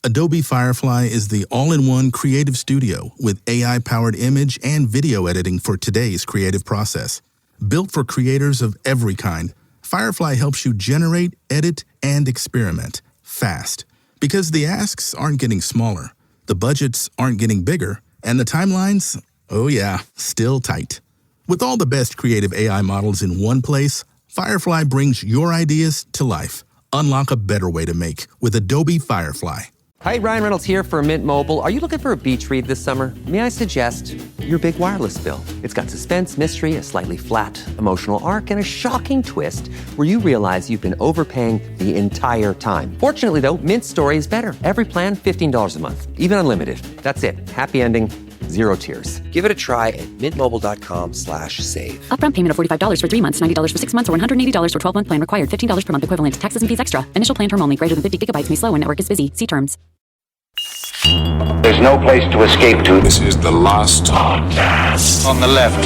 Adobe Firefly is the all-in-one creative studio with AI-powered image and video editing for today's creative process. Built for creators of every kind, Firefly helps you generate, edit, and experiment fast. Because the asks aren't getting smaller, the budgets aren't getting bigger, and the timelines, oh yeah, still tight. With all the best creative AI models in one place, Firefly brings your ideas to life. Unlock a better way to make with Adobe Firefly. Hi, Ryan Reynolds here for Mint Mobile. Are you looking for a beach read this summer? May I suggest your big wireless bill? It's got suspense, mystery, a slightly flat, emotional arc, and a shocking twist where you realize you've been overpaying the entire time. Fortunately, though, Mint's story is better. Every plan, $15 a month, even unlimited. That's it. Happy ending, zero tears. Give it a try at mintmobile.com/save. Upfront payment of $45 for 3 months, $90 for 6 months, or $180 for 12-month plan required. $15 per month equivalent. Taxes and fees extra. Initial plan term only. Greater than 50 gigabytes may slow when network is busy. See terms. There's no place to escape to. This is the last podcast. On the left.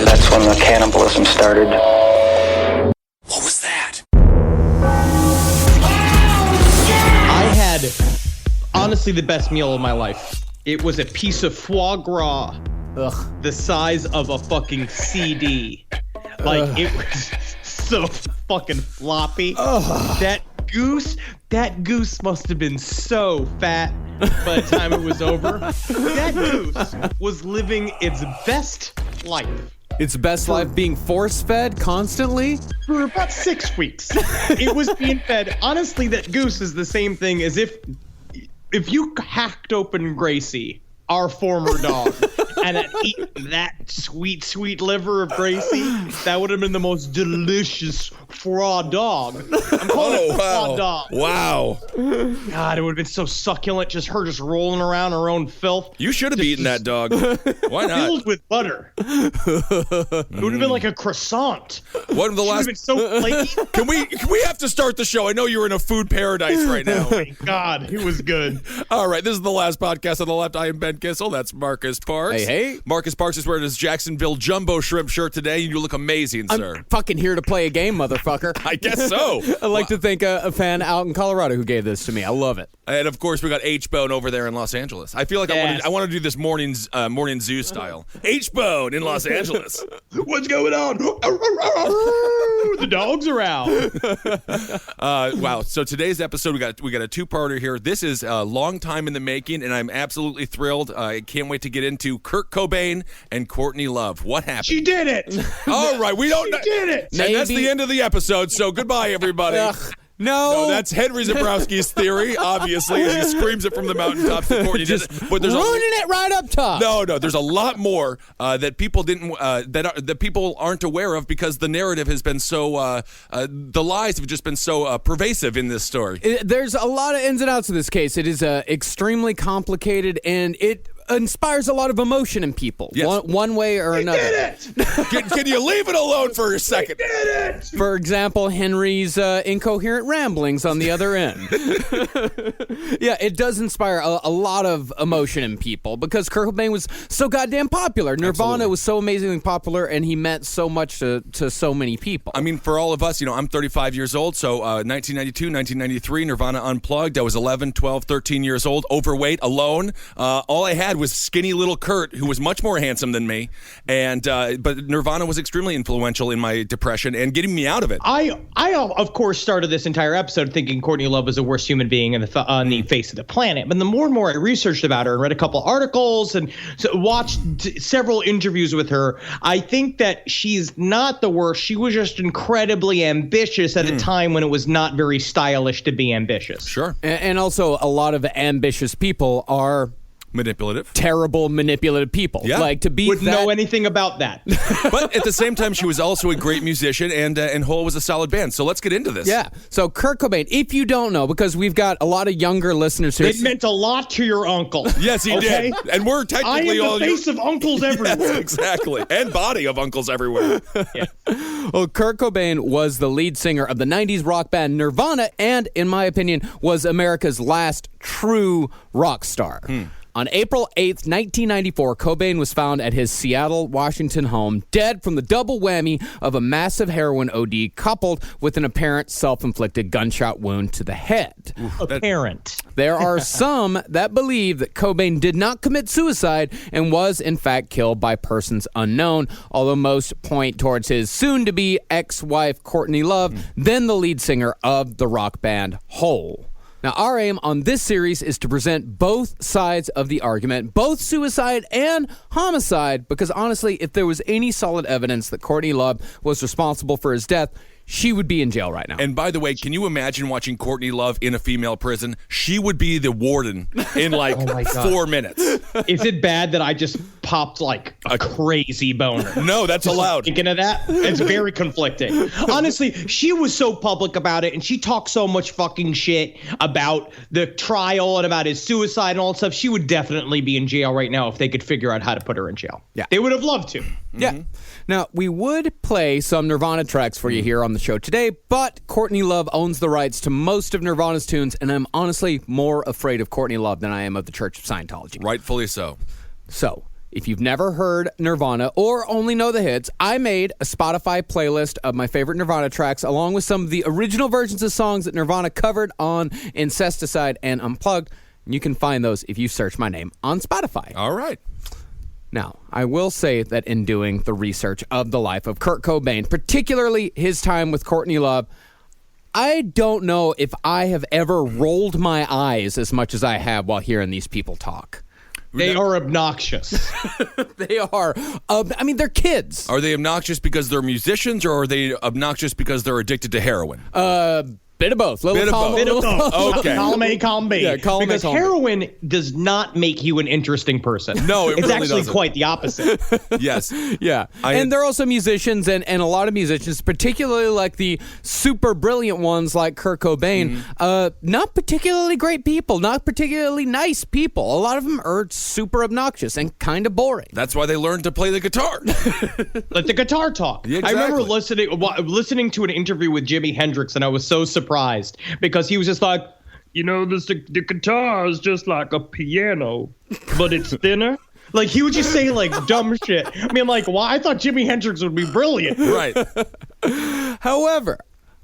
That's when the cannibalism started. What was that? I had, honestly, the best meal of my life. It was a piece of foie gras. The size of a fucking CD. Like, it was so fucking floppy. That goose must have been so fat by the time it was over. That goose was living its best life. Its best life being force-fed constantly? For about 6 weeks. It was being fed. Honestly, that goose is the same thing as if you hacked open Gracie, our former dog, and had eaten that sweet, sweet liver of Gracie, that would have been the most delicious foie dog. I'm calling it foie dog. Wow. God, it would have been so succulent, just her just rolling around her own filth. You should have eaten that dog. Why not? Filled with butter. It would have been like a croissant. What the last? Been so flaky. Can we have to start the show? I know you're in a food paradise right now. Oh my God, it was good. All right, this is the last podcast on the left. I am Ben Kissel. That's Marcus Parks. Hey. Marcus Parks is wearing his Jacksonville Jumbo Shrimp shirt today, and you look amazing, sir. I'm fucking here to play a game, motherfucker. I guess so. I'd like to thank a fan out in Colorado who gave this to me. I love it. And of course, we got H-Bone over there in Los Angeles. I feel like I want to do this morning zoo style. H-Bone in Los Angeles. What's going on? The dogs are out. Wow. So today's episode, we got a two-parter here. This is a long time in the making, and I'm absolutely thrilled. I can't wait to get into Kurt Cobain and Courtney Love. What happened? She did it. All right, we don't. She did it. And that's the end of the episode. So goodbye, everybody. No, that's Henry Zabrowski's theory, obviously, as he screams it from the mountaintops that Courtney did it. But there's ruining it right up top. No, there's a lot more that people didn't that people aren't aware of because the narrative has been so the lies have just been so pervasive in this story. There's a lot of ins and outs of this case. It is extremely complicated, and it inspires a lot of emotion in people, yes. one way or another. Did it. Can you leave it alone for a second? Did it. For example, Henry's incoherent ramblings on the other end. Yeah, it does inspire a lot of emotion in people because Kurt Cobain was so goddamn popular. Nirvana Absolutely. was so amazingly popular, and he meant so much to so many people. I mean, for all of us, I'm 35 years old, so 1992, 1993, Nirvana Unplugged. I was 11, 12, 13 years old, overweight, alone. All I had was skinny little Kurt, who was much more handsome than me, and but Nirvana was extremely influential in my depression and getting me out of it. I of course started this entire episode thinking Courtney Love was the worst human being on the face of the planet. But the more and more I researched about her and read a couple articles and watched several interviews with her, I think that she's not the worst. She was just incredibly ambitious at a time when it was not very stylish to be ambitious. Sure. And also, a lot of ambitious people are manipulative, terrible, manipulative people. Yeah. Like to be Wouldn't know anything about that. But at the same time, she was also a great musician, and Hole was a solid band. So let's get into this. Yeah. So Kurt Cobain, if you don't know, because we've got a lot of younger listeners here. It meant a lot to your uncle. Yes, he did. And we're technically I am the face of uncles everywhere. Yes, exactly. And body of uncles everywhere. Yeah. Well, Kurt Cobain was the lead singer of the 90s rock band Nirvana and, in my opinion, was America's last true rock star. On April 8th, 1994, Cobain was found at his Seattle, Washington home, dead from the double whammy of a massive heroin OD coupled with an apparent self-inflicted gunshot wound to the head. Apparent. There are some that believe that Cobain did not commit suicide and was, in fact, killed by persons unknown, although most point towards his soon-to-be ex-wife, Courtney Love, then the lead singer of the rock band Hole. Now, our aim on this series is to present both sides of the argument, both suicide and homicide, because honestly, if there was any solid evidence that Courtney Love was responsible for his death, she would be in jail right now. And by the way, can you imagine watching Courtney Love in a female prison? She would be the warden in like 4 minutes. Is it bad that I just popped like a crazy boner? No, that's allowed. Thinking of that, it's very conflicting. Honestly, she was so public about it, and she talked so much fucking shit about the trial and about his suicide and all that stuff. She would definitely be in jail right now if they could figure out how to put her in jail. Yeah. They would have loved to. Yeah. Now, we would play some Nirvana tracks for you here on the show today, but Courtney Love owns the rights to most of Nirvana's tunes, and I'm honestly more afraid of Courtney Love than I am of the Church of Scientology. Rightfully so. So, if you've never heard Nirvana or only know the hits, I made a Spotify playlist of my favorite Nirvana tracks along with some of the original versions of songs that Nirvana covered on Incesticide and Unplugged. And you can find those if you search my name on Spotify. All right. Now, I will say that in doing the research of the life of Kurt Cobain, particularly his time with Courtney Love, I don't know if I have ever rolled my eyes as much as I have while hearing these people talk. They are obnoxious. They are. I mean, they're kids. Are they obnoxious because they're musicians, or are they obnoxious because they're addicted to heroin? Bit of both. Bit of both. Okay. Column A, column B. Yeah, column A, because column B. heroin does not make you an interesting person. No, it it's really actually doesn't. quite the opposite. Yes. Yeah. And they're also musicians, and a lot of musicians, particularly like the super brilliant ones like Kurt Cobain, not particularly great people, not particularly nice people. A lot of them are super obnoxious and kind of boring. That's why they learned to play the guitar. Let the guitar talk. Yeah, I remember exactly. listening to an interview with Jimi Hendrix, and I was so surprised because he was just like, the guitar is just like a piano, but it's thinner. Like, he would just say, like, dumb shit. I mean, like, why? I thought Jimi Hendrix would be brilliant. Right. However,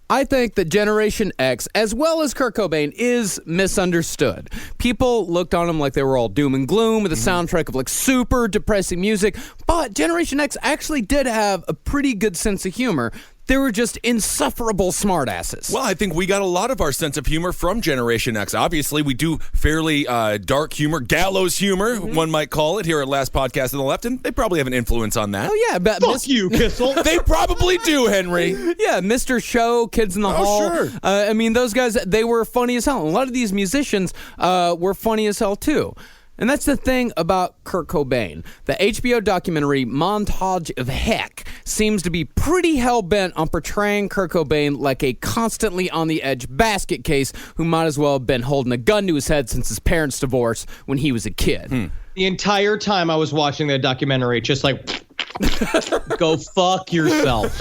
I think that Generation X, as well as Kurt Cobain, is misunderstood. People looked on him like they were all doom and gloom with a soundtrack of like super depressing music, but Generation X actually did have a pretty good sense of humor. They were just insufferable smartasses. Well, I think we got a lot of our sense of humor from Generation X. Obviously, we do fairly dark humor, gallows humor, one might call it, here at Last Podcast on the Left, and they probably have an influence on that. Oh, yeah. But Fuck you, Kissel. They probably do, Henry. Yeah, Mr. Show, Kids in the Hall. Sure. I mean, those guys, they were funny as hell. A lot of these musicians were funny as hell, too. And that's the thing about Kurt Cobain. The HBO documentary Montage of Heck seems to be pretty hell-bent on portraying Kurt Cobain like a constantly on-the-edge basket case who might as well have been holding a gun to his head since his parents' divorce when he was a kid. The entire time I was watching that documentary, just like, go fuck yourself.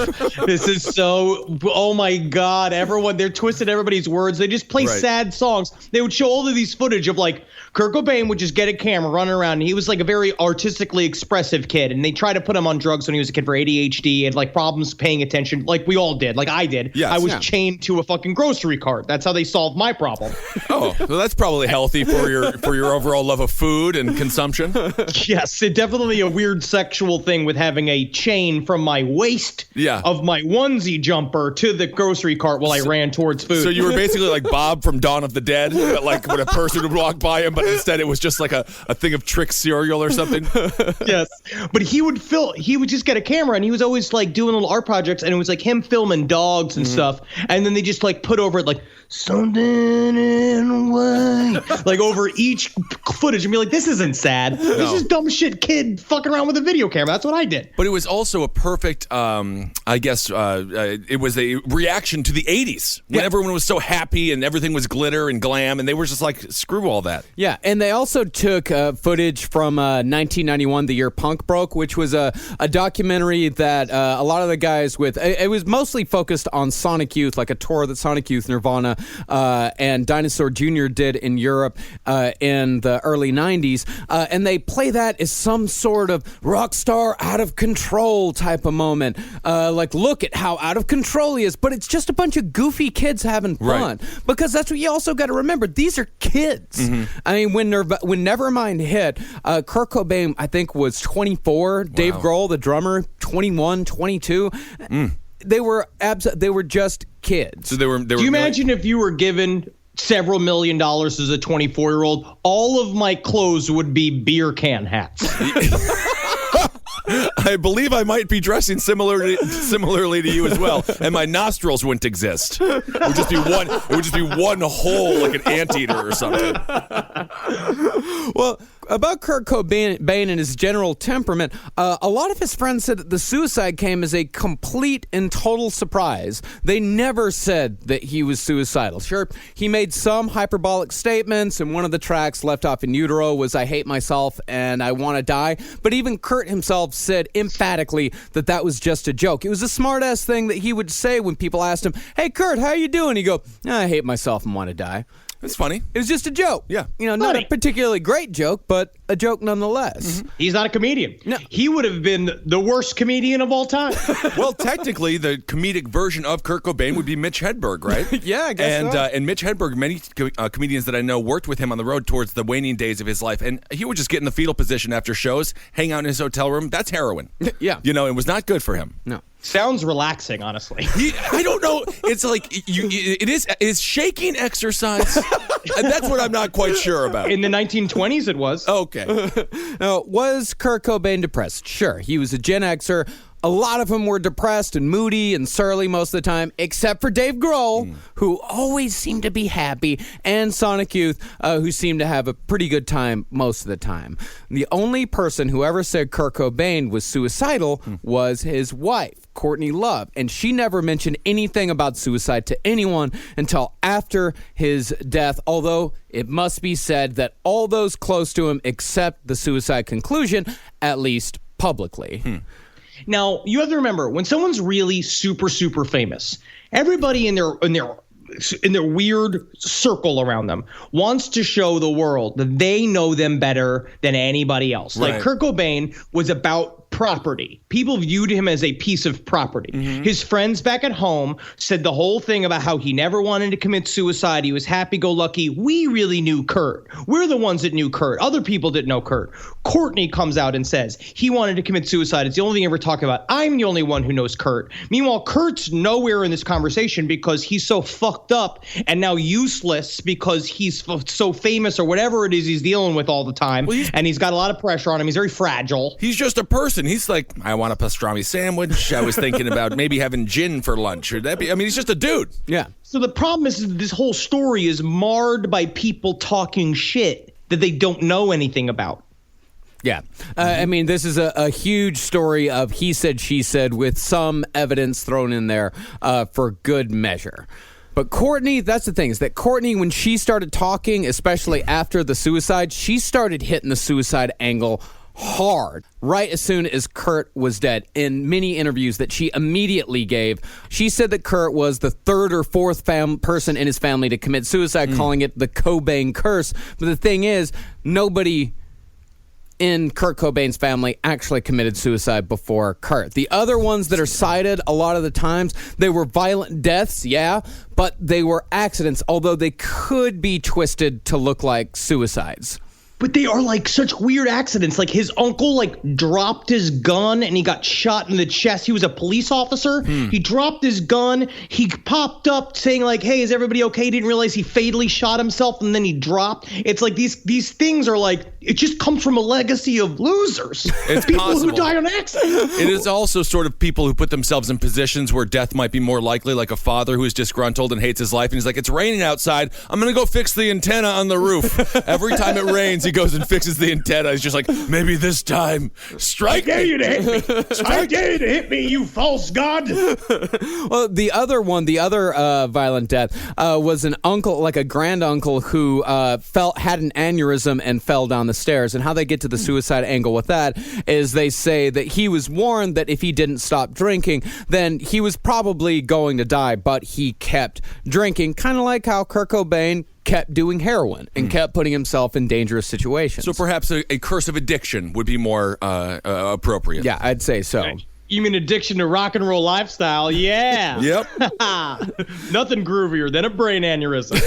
This is so, oh my God, everyone, they're twisting everybody's words. They just play sad songs. They would show all of these footage of like, Kurt Cobain would just get a camera, running around, and he was like a very artistically expressive kid, and they tried to put him on drugs when he was a kid for ADHD and like problems paying attention, like we all did, like I did. Yes. I was chained to a fucking grocery cart. That's how they solved my problem. Oh, well, that's probably healthy for your overall love of food and consumption. Yes, it definitely a weird sexual thing with having a chain from my waist of my onesie jumper to the grocery cart while I ran towards food. So you were basically like Bob from Dawn of the Dead, like when a person would walk by him, but instead it was just like a thing of Trick cereal or something. Yes, but he would just get a camera, and he was always like doing little art projects, and it was like him filming dogs and stuff, and then they just like put over it like something in a way, like over each footage, and be like, this isn't sad. This is dumb shit kid fucking around with a video camera. That's what I behind it. But it was also a perfect, I guess, it was a reaction to the 80s when everyone was so happy and everything was glitter and glam, and they were just like, screw all that. Yeah, and they also took footage from 1991, the year punk broke, which was a documentary that a lot of the guys it was mostly focused on Sonic Youth, like a tour that Sonic Youth, Nirvana, and Dinosaur Jr. did in Europe in the early 90s, and they play that as some sort of rock star out of control type of moment. Like, look at how out of control he is, but it's just a bunch of goofy kids having fun. Right. Because that's what you also got to remember. These are kids. Mm-hmm. I mean, when Nevermind hit, Kurt Cobain, I think, was 24. Wow. Dave Grohl, the drummer, 21, 22. They were just kids. So they were. Do you imagine if you were given several $1 million as a 24-year-old? All of my clothes would be beer can hats. I believe I might be dressing similarly to you as well, and my nostrils wouldn't exist. It would just be one hole, like an anteater or something. Well, about Kurt Cobain and his general temperament, a lot of his friends said that the suicide came as a complete and total surprise. They never said that he was suicidal. Sure, he made some hyperbolic statements, and one of the tracks, Left Off in Utero, was I hate myself and I want to die. But even Kurt himself said emphatically that was just a joke. It was a smart-ass thing that he would say when people asked him, hey, Kurt, how you doing? He'd go, I hate myself and want to die. It's funny. It was just a joke. Yeah. Not a particularly great joke, but a joke nonetheless. Mm-hmm. He's not a comedian. No. He would have been the worst comedian of all time. Well, technically, the comedic version of Kurt Cobain would be Mitch Hedberg, right? Yeah, I guess so. And Mitch Hedberg, many comedians that I know worked with him on the road towards the waning days of his life, and he would just get in the fetal position after shows, hang out in his hotel room. That's heroin. Yeah. It was not good for him. No. Sounds relaxing, honestly. I don't know. It's like it is shaking exercise, and that's what I'm not quite sure about. In the 1920s, it was. Okay. Now, was Kurt Cobain depressed? Sure, he was a Gen Xer. A lot of them were depressed and moody and surly most of the time, except for Dave Grohl, who always seemed to be happy, and Sonic Youth, who seemed to have a pretty good time most of the time. The only person who ever said Kurt Cobain was suicidal was his wife, Courtney Love, and she never mentioned anything about suicide to anyone until after his death, although it must be said that all those close to him accept the suicide conclusion, at least publicly. Now, you have to remember, when someone's really super, super famous, everybody in their weird circle around them wants to show the world that they know them better than anybody else. Right. Like Kurt Cobain was about property. People viewed him as a piece of property. Mm-hmm. His friends back at home said the whole thing about how he never wanted to commit suicide. He was happy-go-lucky. We really knew Kurt. We're the ones that knew Kurt. Other people didn't know Kurt. Courtney comes out and says he wanted to commit suicide. It's the only thing he ever talked about. I'm the only one who knows Kurt. Meanwhile, Kurt's nowhere in this conversation because he's so fucked up and now useless because he's so famous or whatever it is he's dealing with all the time. Well, and he's got a lot of pressure on him. He's very fragile. He's just a person. He's like, I want a pastrami sandwich. I was thinking about maybe having gin for lunch. He's just a dude. Yeah. So the problem is this whole story is marred by people talking shit that they don't know anything about. Yeah. This is a huge story of he said, she said, with some evidence thrown in there for good measure. But Courtney, that's the thing, is that Courtney, when she started talking, especially after the suicide, she started hitting the suicide angle hard right as soon as Kurt was dead. In many interviews that she immediately gave, she said that Kurt was the third or fourth person in his family to commit suicide, calling it the Cobain curse. But the thing is, nobody in Kurt Cobain's family actually committed suicide before Kurt. The other ones that are cited a lot of the times, they were violent deaths, yeah, but they were accidents, although they could be twisted to look like suicides. But they are like such weird accidents. Like his uncle dropped his gun and he got shot in the chest. He was a police officer. He dropped his gun. He popped up saying hey, is everybody okay? He didn't realize he fatally shot himself and then he dropped. It's like these things are it just comes from a legacy of losers. It's people possible. who die on accident. It is also sort of people who put themselves in positions where death might be more likely, like a father who is disgruntled and hates his life. And he's like, it's raining outside. I'm going to go fix the antenna on the roof. Every time it rains, he She goes and fixes the antenna. He's just like, maybe this time, strike me. I dare you to hit me. I dare you to hit me, you false god. Well, the other violent death was an uncle, like a granduncle, who had an aneurysm and fell down the stairs. And how they get to the suicide angle with that is they say that he was warned that if he didn't stop drinking, then he was probably going to die, but he kept drinking, kind of like how Kurt Cobain kept doing heroin and kept putting himself in dangerous situations. So perhaps a curse of addiction would be more appropriate. Yeah, I'd say so. You mean addiction to rock and roll lifestyle? Yeah. Yep. Nothing groovier than a brain aneurysm.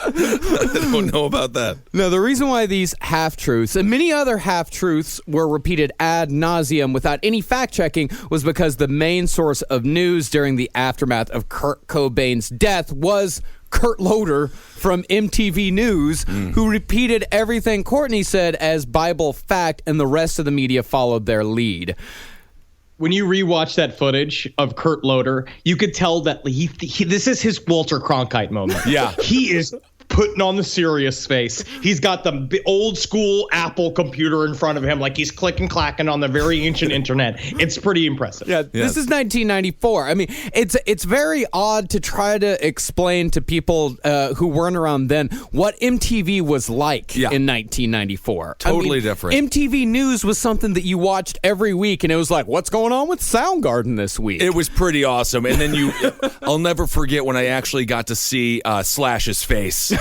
I don't know about that. No, the reason why these half-truths and many other half-truths were repeated ad nauseum without any fact-checking was because the main source of news during the aftermath of Kurt Cobain's death was Kurt Loder from MTV News, who repeated everything Courtney said as Bible fact, and the rest of the media followed their lead. When you rewatch that footage of Kurt Loder, you could tell that this is his Walter Cronkite moment. Yeah. He is putting on the serious face. He's got the old school Apple computer in front of him, like he's clicking clacking on the very ancient internet. It's pretty impressive. Yeah, this is 1994. I mean, it's very odd to try to explain to people who weren't around then what MTV was like in 1994. Totally different. MTV News was something that you watched every week, and it was like, what's going on with Soundgarden this week? It was pretty awesome. And then I'll never forget when I actually got to see Slash's face.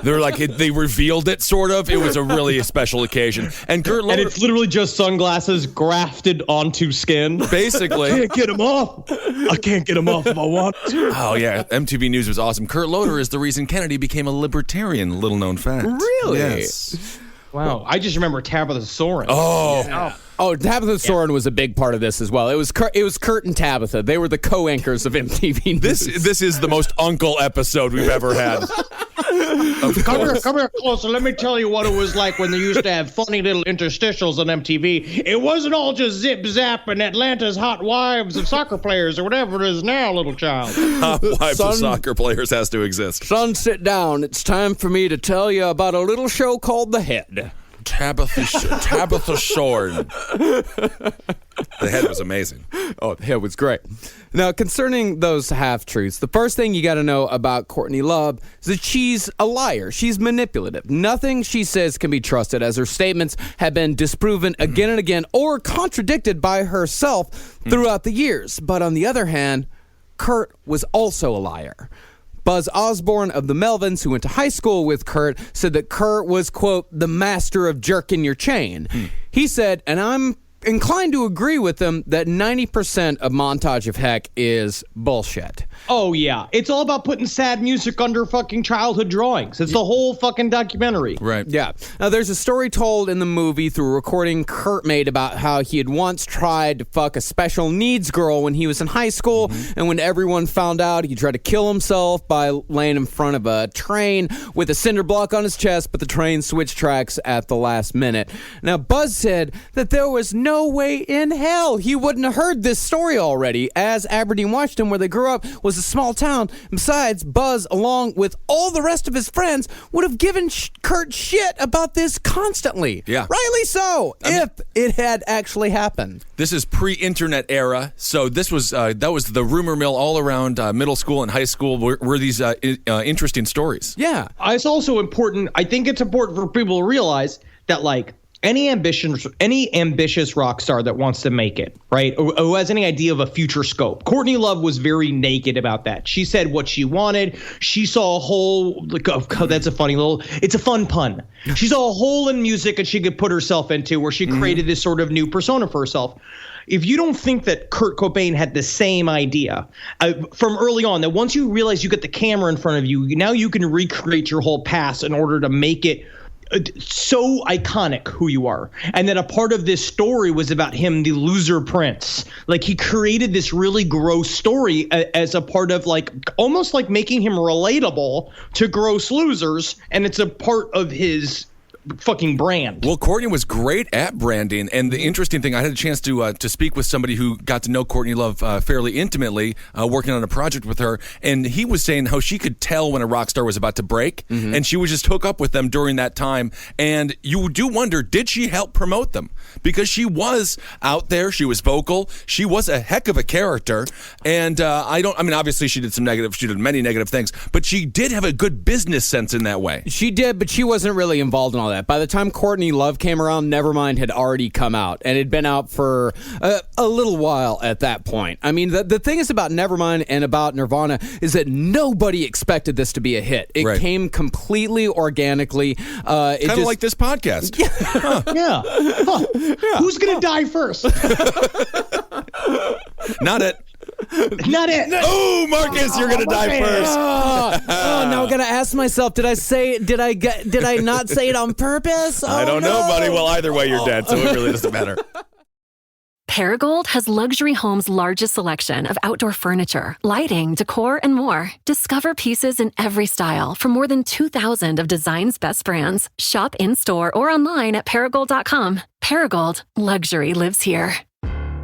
They're like, they revealed it, sort of. It was a really special occasion. And Kurt Loder, and it's literally just sunglasses grafted onto skin. Basically. I can't get them off. I can't get them off if I want to. Oh, yeah. MTV News was awesome. Kurt Loder is the reason Kennedy became a libertarian, little known fact. Really? Yes. Wow. I just remember Tabitha Soren. Oh. Yeah. Oh, Tabitha Soren was a big part of this as well. It was Kurt and Tabitha. They were the co-anchors of MTV News. This is the most uncle episode we've ever had. Come here closer. Let me tell you what it was like when they used to have funny little interstitials on MTV. It wasn't all just zip zap and Atlanta's hot wives of soccer players or whatever it is now, little child. Hot wives of soccer players has to exist. Son, sit down. It's time for me to tell you about a little show called The Head. Tabitha Soren. The Head was amazing. Oh, the Head was great. Now, concerning those half-truths, the first thing you got to know about Courtney Love is that she's a liar. She's manipulative. Nothing she says can be trusted, as her statements have been disproven again and again or contradicted by herself throughout the years. But on the other hand, Kurt was also a liar. Buzz Osborne of the Melvins, who went to high school with Kurt, said that Kurt was, quote, the master of jerking your chain. He said, and I'm inclined to agree with him, that 90% of Montage of Heck is bullshit. Oh, yeah. It's all about putting sad music under fucking childhood drawings. It's the whole fucking documentary. Right. Yeah. Now, there's a story told in the movie through a recording Kurt made about how he had once tried to fuck a special needs girl when he was in high school, and when everyone found out, he tried to kill himself by laying in front of a train with a cinder block on his chest, but the train switched tracks at the last minute. Now, Buzz said that there was no way in hell he wouldn't have heard this story already, as Aberdeen, Washington, where they grew up, was a small town. Besides, Buzz, along with all the rest of his friends, would have given Kurt shit about this constantly. Yeah. Rightly so, if it had actually happened. This is pre-internet era, so this was that was the rumor mill all around middle school and high school. Were these interesting stories? Yeah. It's also important. I think it's important for people to realize that, like, any ambitious rock star that wants to make it, right, or who has any idea of a future scope. Courtney Love was very naked about that. She said what she wanted. She saw a hole. That's a funny little. It's a fun pun. She saw a hole in music that she could put herself into, where she created this sort of new persona for herself. If you don't think that Kurt Cobain had the same idea from early on, that once you realize you get the camera in front of you, now you can recreate your whole past in order to make it so iconic who you are. And then a part of this story was about him, the loser prince. Like, he created this really gross story as a part of, like, almost like making him relatable to gross losers. And it's a part of his fucking brand. Well, Courtney was great at branding, and the interesting thing, I had a chance to speak with somebody who got to know Courtney Love fairly intimately, working on a project with her, and he was saying how she could tell when a rock star was about to break, and she would just hook up with them during that time. And you do wonder, did she help promote them? Because she was out there, she was vocal, she was a heck of a character, and obviously she did many negative things, but she did have a good business sense in that way. She did, but she wasn't really involved in all that. By the time Courtney Love came around, Nevermind had already come out, and it had been out for a little while at that point. I mean, the thing is about Nevermind and about Nirvana is that nobody expected this to be a hit. It came completely organically. Kind of like this podcast. Yeah. Who's going to die first? Not it. Not it. Oh, Marcus, you're gonna die first. Now I gotta ask myself: did I not say it on purpose? I don't know, buddy. Well, either way, you're dead, so it really doesn't matter. Paragold has luxury homes' largest selection of outdoor furniture, lighting, decor, and more. Discover pieces in every style from more than 2,000 of design's best brands. Shop in-store or online at Paragold.com. Paragold, luxury lives here.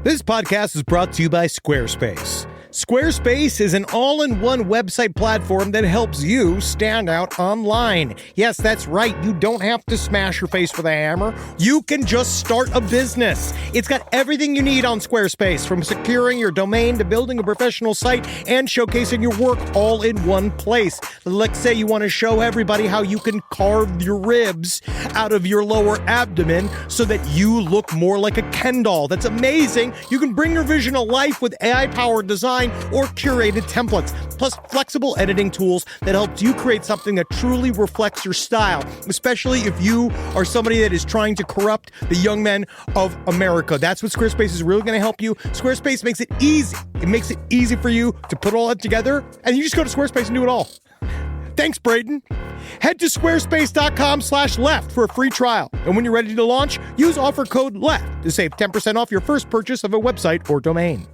This podcast is brought to you by Squarespace. Squarespace is an all-in-one website platform that helps you stand out online. Yes, that's right. You don't have to smash your face with a hammer. You can just start a business. It's got everything you need on Squarespace, from securing your domain to building a professional site and showcasing your work all in one place. Let's say you want to show everybody how you can carve your ribs out of your lower abdomen so that you look more like a Ken doll. That's amazing. You can bring your vision to life with AI-powered design or curated templates, plus flexible editing tools that helps you create something that truly reflects your style, especially if you are somebody that is trying to corrupt the young men of America. That's what Squarespace is really going to help you. Squarespace makes it easy. It makes it easy for you to put all that together, and you just go to Squarespace and do it all. Thanks, Braden. Head to squarespace.com/left for a free trial. And when you're ready to launch, use offer code LEFT to save 10% off your first purchase of a website or domain.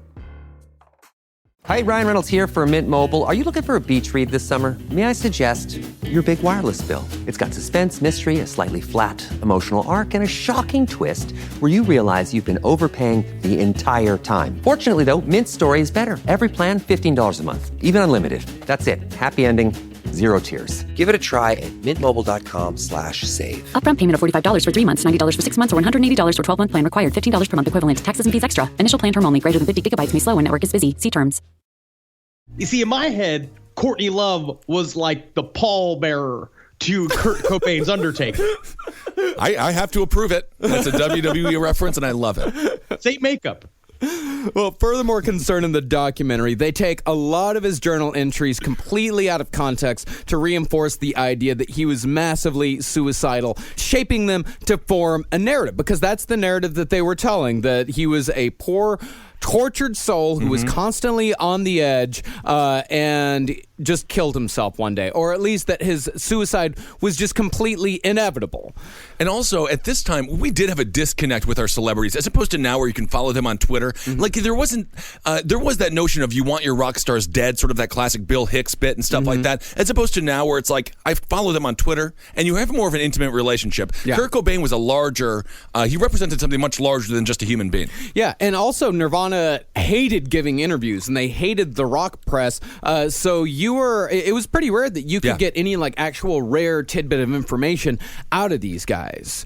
Hi, Ryan Reynolds here for Mint Mobile. Are you looking for a beach read this summer? May I suggest your big wireless bill? It's got suspense, mystery, a slightly flat emotional arc, and a shocking twist where you realize you've been overpaying the entire time. Fortunately, though, Mint's story is better. Every plan, $15 a month. Even unlimited. That's it. Happy ending. Zero tears. Give it a try at mintmobile.com/save. Upfront payment of $45 for 3 months, $90 for 6 months, or $180 for 12-month plan required. $15 per month equivalent. Taxes and fees extra. Initial plan term only. Greater than 50 gigabytes may slow when network is busy. See terms. You see, in my head, Courtney Love was like the pallbearer to Kurt Cobain's Undertaker. I have to approve it. That's a WWE reference, and I love it. Saint makeup. Well, furthermore, concerning the documentary, they take a lot of his journal entries completely out of context to reinforce the idea that he was massively suicidal, shaping them to form a narrative, because that's the narrative that they were telling, that he was a poor, tortured soul who was constantly on the edge and just killed himself one day, or at least that his suicide was just completely inevitable. And also, at this time, we did have a disconnect with our celebrities, as opposed to now where you can follow them on Twitter. Like, there was that notion of you want your rock stars dead, sort of that classic Bill Hicks bit and stuff like that, as opposed to now where it's like, I follow them on Twitter, and you have more of an intimate relationship. Yeah. Kurt Cobain was a larger, he represented something much larger than just a human being. Yeah, and also Nirvana hated giving interviews, and they hated the rock press, so it was pretty rare that you could get any like actual rare tidbit of information out of these guys.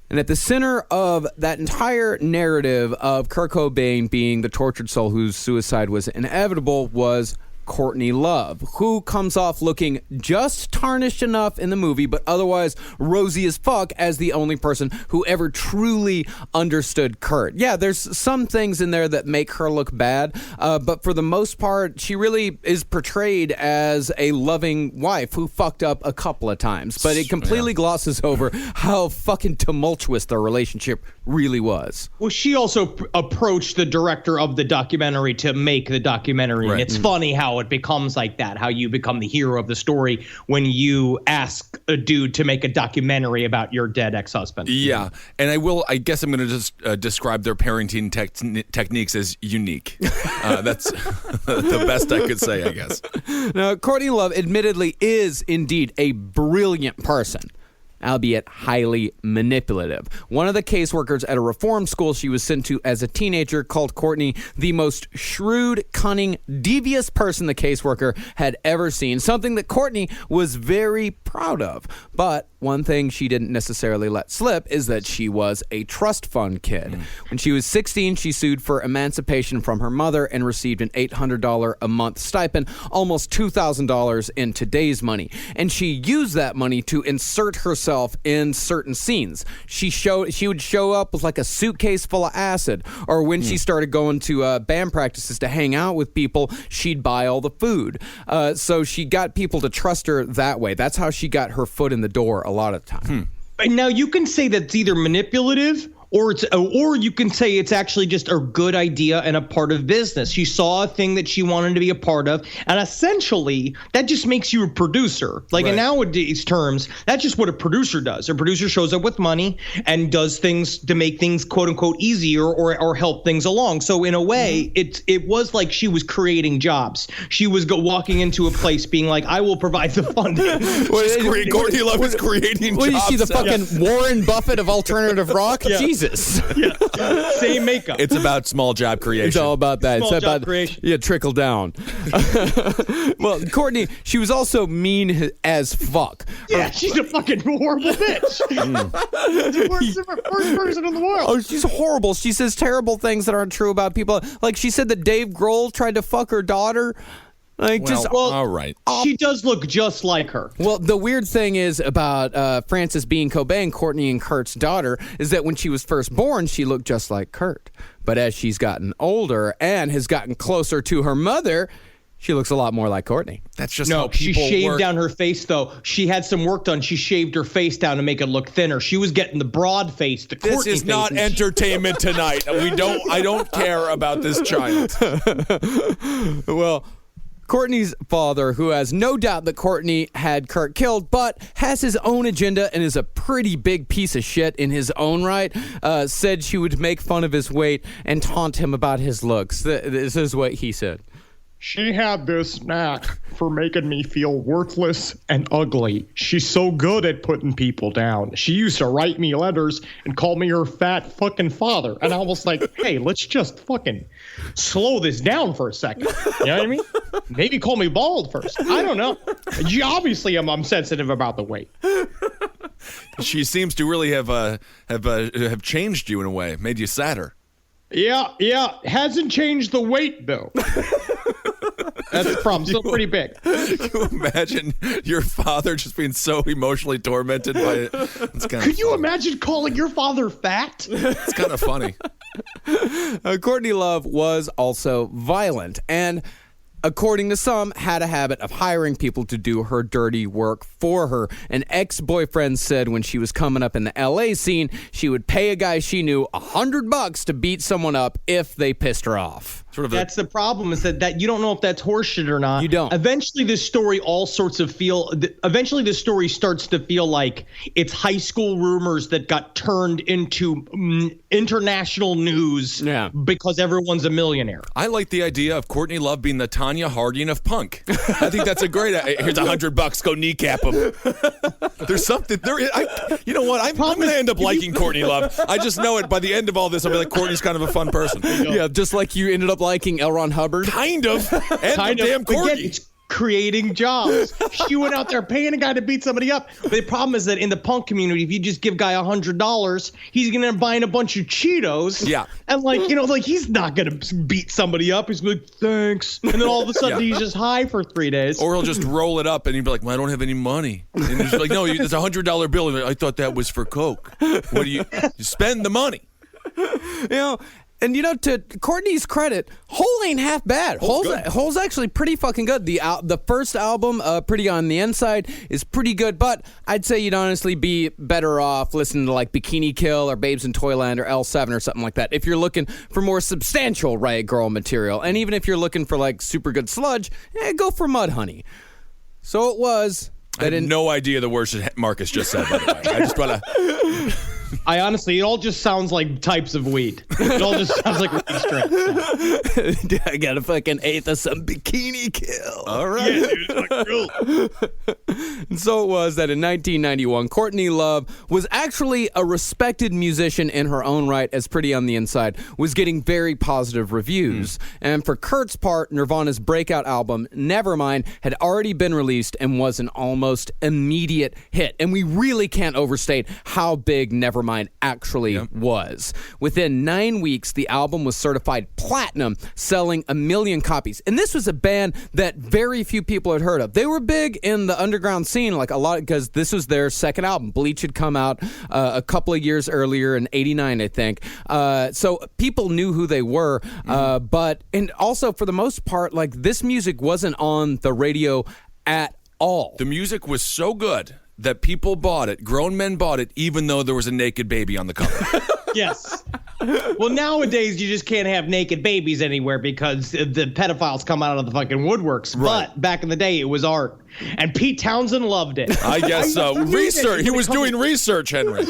And at the center of that entire narrative of Kurt Cobain being the tortured soul whose suicide was inevitable was Courtney Love, who comes off looking just tarnished enough in the movie, but otherwise rosy as fuck as the only person who ever truly understood Kurt. Yeah, there's some things in there that make her look bad, but for the most part, she really is portrayed as a loving wife who fucked up a couple of times, but it completely glosses over how fucking tumultuous their relationship really was. Well, she also approached the director of the documentary to make the documentary, and it's funny how it becomes like that, how you become the hero of the story when you ask a dude to make a documentary about your dead ex-husband. Yeah, and I guess I'm going to just describe their parenting techniques as unique. That's the best I could say, I guess. Now, Courtney Love admittedly is indeed a brilliant person. albeit highly manipulative. One of the caseworkers at a reform school she was sent to as a teenager called Courtney the most shrewd, cunning, devious person the caseworker had ever seen, something that Courtney was very proud of. But one thing she didn't necessarily let slip is that she was a trust fund kid. When she was 16, she sued for emancipation from her mother and received an $800 a month stipend, almost $2,000 in today's money. And she used that money to insert herself in certain scenes. She would show up with like a suitcase full of acid, or when she started going to band practices to hang out with people, she'd buy all the food. So she got people to trust her that way. That's how she got her foot in the door a lot of the time. And now you can say that's either manipulative or you can say it's actually just a good idea and a part of business. She saw a thing that she wanted to be a part of, and essentially that just makes you a producer. Like in nowadays terms, that's just what a producer does. A producer shows up with money and does things to make things quote unquote easier or help things along. So in a way, it was like she was creating jobs. She was walking into a place being like, I will provide the funding. Courtney Love is creating jobs. What, is she the fucking Warren Buffett of alternative rock? Jesus. Same makeup. It's about small job creation. It's all about that. Small it's job about creation. Yeah, trickle down. Well, Courtney, she was also mean as fuck. Yeah, she's a fucking horrible bitch. She's the worst person in the world. Oh, she's horrible. She says terrible things that aren't true about people. Like she said that Dave Grohl tried to fuck her daughter. All right. She does look just like her. Well, the weird thing is about Frances being Cobain, Courtney and Kurt's daughter, is that when she was first born, she looked just like Kurt. But as she's gotten older and has gotten closer to her mother, she looks a lot more like Courtney. That's just how people she shaved work. down her face, though. She had some work done. She shaved her face down to make it look thinner. She was getting the broad face, the Courtney face. This is not entertainment tonight. I don't care about this child. Well, Courtney's father, who has no doubt that Courtney had Kurt killed, but has his own agenda and is a pretty big piece of shit in his own right, said she would make fun of his weight and taunt him about his looks. This is what he said. She had this knack for making me feel worthless and ugly. She's so good at putting people down. She used to write me letters and call me her fat fucking father. And I was like, hey, let's just fucking slow this down for a second. You know what I mean? Maybe call me bald first. I don't know. Obviously, I'm sensitive about the weight. She seems to really have changed you in a way, made you sadder. Yeah. Hasn't changed the weight, though. That's the problem. Still pretty big. Can you imagine your father just being so emotionally tormented by it? Could you imagine calling your father fat? It's kind of funny. Courtney Love was also violent and, according to some, had a habit of hiring people to do her dirty work for her. An ex-boyfriend said when she was coming up in the LA scene, she would pay a guy she knew $100 to beat someone up if they pissed her off. That's the problem, is that you don't know if that's horseshit or not. You don't. Eventually, this story starts to feel like it's high school rumors that got turned into international news because everyone's a millionaire. I like the idea of Courtney Love being the Tanya Harding of punk. I think that's a great idea. Here's $100, go kneecap him. There's something there. You know what? I'm going to end up liking Courtney Love. I just know it. By the end of all this, I'll be like, Courtney's kind of a fun person. Yeah, just like you ended up liking L. Ron Hubbard. Kind of. And damn Courtney. Again, it's creating jobs. She went out there paying a guy to beat somebody up. But the problem is that in the punk community, if you just give guy $100, he's going to end up buying a bunch of Cheetos. Yeah. And he's not going to beat somebody up. He's like, thanks. And then all of a sudden he's just high for 3 days. Or he'll just roll it up and he'd be like, well, I don't have any money. And he's like, no, it's a $100 bill. And I thought that was for Coke. What do you spend the money? And, to Courtney's credit, Hole ain't half bad. Hole's actually pretty fucking good. The first album, Pretty on the Inside, is pretty good, but I'd say you'd honestly be better off listening to like Bikini Kill or Babes in Toyland or L7 or something like that if you're looking for more substantial Riot Girl material. And even if you're looking for like super good sludge, go for Mudhoney. So it was... I had no idea the words that Marcus just said, by the way. I just want to... I honestly, it all just sounds like types of weed. It all just sounds like weed strains. I got a fucking eighth of some Bikini Kill. All right. Yeah, dude, it's like real. And so it was that in 1991, Courtney Love was actually a respected musician in her own right, as Pretty on the Inside was getting very positive reviews. And for Kurt's part, Nirvana's breakout album, Nevermind, had already been released and was an almost immediate hit. And we really can't overstate how big Nevermind actually was. Within 9 weeks, the album was certified platinum, selling 1 million copies. And this was a band that very few people had heard of. They were big in the underground scene, like a lot, because this was their second album. Bleach had come out a couple of years earlier in '89, I think. So people knew who they were. And also, for the most part, like, this music wasn't on the radio at all. The music was so good that people bought it, grown men bought it, even though there was a naked baby on the cover. Yes. Well, nowadays you just can't have naked babies anywhere because the pedophiles come out of the fucking woodworks. Right. But back in the day, it was art. And Pete Townsend loved it. I guess so. Research. He was doing research, Henry.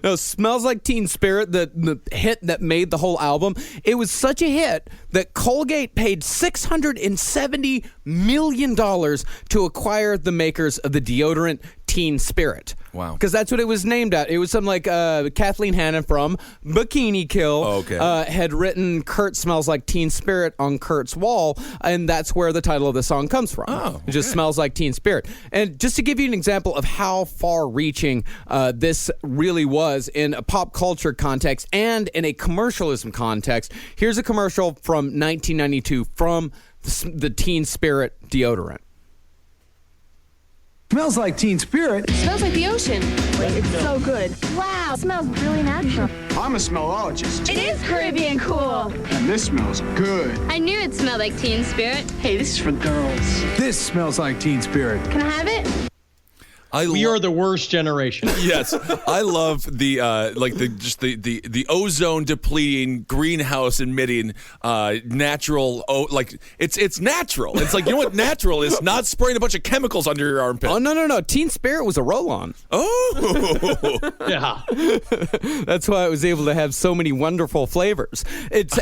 No, Smells Like Teen Spirit, the hit that made the whole album, it was such a hit that Colgate paid $670 million to acquire the makers of the deodorant Teen Spirit. Wow. Because that's what it was named at. It was something like Kathleen Hanna from Bikini Kill had written Kurt Smells Like Teen Spirit on Kurt's wall, and that's where the title of the song comes from. Oh, It just smells like Teen Spirit. And just to give you an example of how far-reaching this really was in a pop culture context and in a commercialism context, here's a commercial from 1992 from the Teen Spirit deodorant. Smells like Teen Spirit. Smells like the ocean. It's so good. Wow, it smells really natural. I'm a smellologist. It is Caribbean cool. And this smells good. I knew it smelled like Teen Spirit. Hey, this is for girls. This smells like Teen Spirit. Can I have it? We are the worst generation. Yes, I love the the ozone depleting, greenhouse emitting, natural. It's natural. It's like, you know what natural is? Not spraying a bunch of chemicals under your armpit. Oh no! Teen Spirit was a roll-on. Oh, Yeah. That's why it was able to have so many wonderful flavors.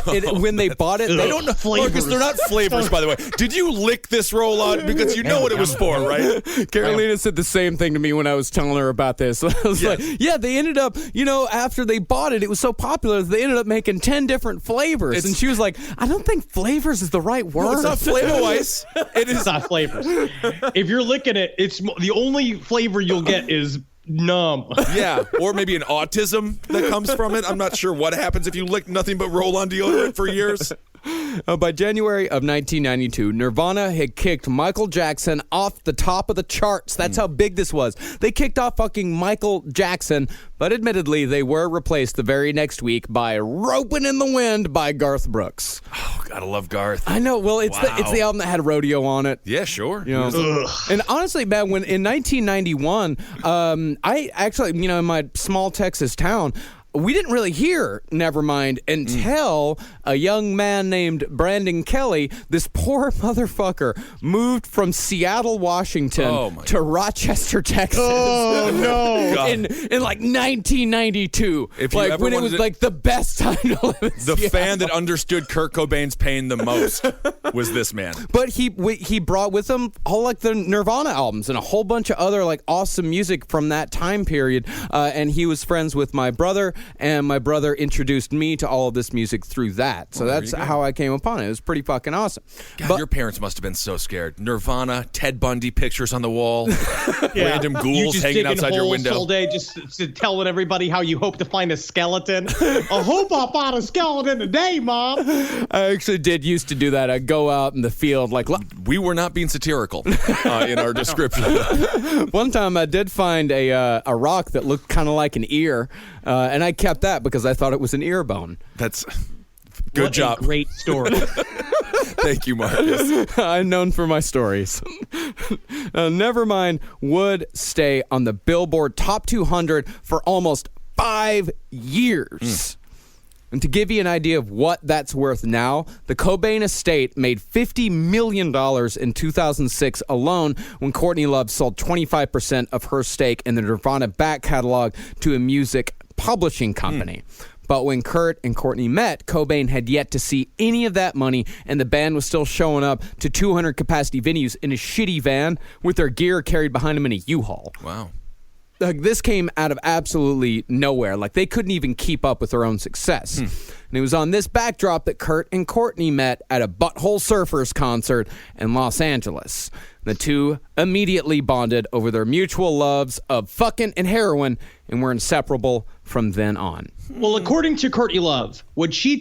When they bought it, they don't know Flavors. Marcus, they're not flavors, by the way. Did you lick this roll-on? Because you know what it was for, right? Carolina said the same thing to me when I was telling her about this. I was like, yeah, they ended up, after they bought it, it was so popular, they ended up making 10 different flavors. And she was like, I don't think flavors is the right word. No, it's not Flavor-Ice. It's not flavors. If you're licking it, it's the only flavor you'll get is numb. Yeah, or maybe an autism that comes from it. I'm not sure what happens if you lick nothing but roll-on deodorant for years. By January of 1992, Nirvana had kicked Michael Jackson off the top of the charts. That's how big this was. They kicked off fucking Michael Jackson, but admittedly, they were replaced the very next week by Ropin' in the Wind by Garth Brooks. Oh, gotta love Garth. I know. Well, it's the album that had Rodeo on it. Yeah, sure. And honestly, man, when in 1991, I actually, in my small Texas town, we didn't really hear Nevermind until a young man named Brandon Kelly, this poor motherfucker, moved from Seattle, Washington to Rochester, Texas. Oh, no. in like 1992. If you ever when it was like the best time to live in The Seattle. fan that understood Kurt Cobain's pain the most was this man. But he brought with him all like the Nirvana albums and a whole bunch of other like awesome music from that time period. And he was friends with my brother, and my brother introduced me to all of this music through that. So that's how I came upon it. It was pretty fucking awesome. God, your parents must have been so scared. Nirvana, Ted Bundy pictures on the wall, random ghouls hanging outside your window. All day, just telling everybody how you hope to find a skeleton. I hope I find a skeleton today, Mom. I actually did used to do that. I'd go out in the field like... We were not being satirical in our description. One time I did find a rock that looked kind of like an ear, and I kept that because I thought it was an ear bone. That's good job. Great story. Thank you, Marcus. I'm known for my stories. Nevermind would stay on the Billboard Top 200 for almost 5 years. And to give you an idea of what that's worth now, the Cobain estate made $50 million in 2006 alone when Courtney Love sold 25% of her stake in the Nirvana back catalog to a music publishing company. But when Kurt and Courtney met, Cobain had yet to see any of that money, and the band was still showing up to 200-capacity venues in a shitty van with their gear carried behind them in a U-Haul. Wow. Like, this came out of absolutely nowhere. Like, they couldn't even keep up with their own success. And it was on this backdrop that Kurt and Courtney met at a Butthole Surfers concert in Los Angeles. The two immediately bonded over their mutual loves of fucking and heroin and were inseparable from then on. Well, according to Courtney Love, what she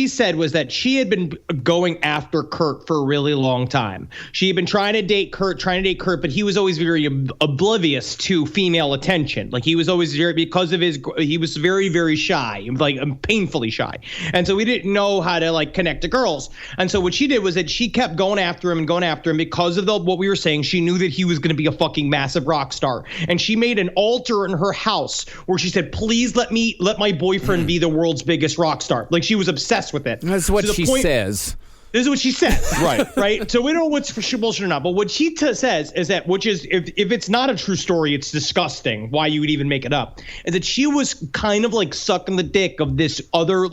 said was that she had been going after Kurt for a really long time. She had been trying to date Kurt, but he was always very oblivious to female attention. Like, he was always he was very, very shy, like painfully shy. And so we didn't know how to like connect to girls. And so what she did was that she kept going after him because of what we were saying. She knew that he was going to be a fucking massive rock star. And she made an altar in her house where she said, please let my boyfriend be the world's biggest rock star. Like, she was obsessed with it. That's what she says. This is what she said. Right. Right. So we don't know what's bullshit or not. But what she says is that, which is, if it's not a true story, it's disgusting why you would even make it up, is that she was kind of like sucking the dick of this other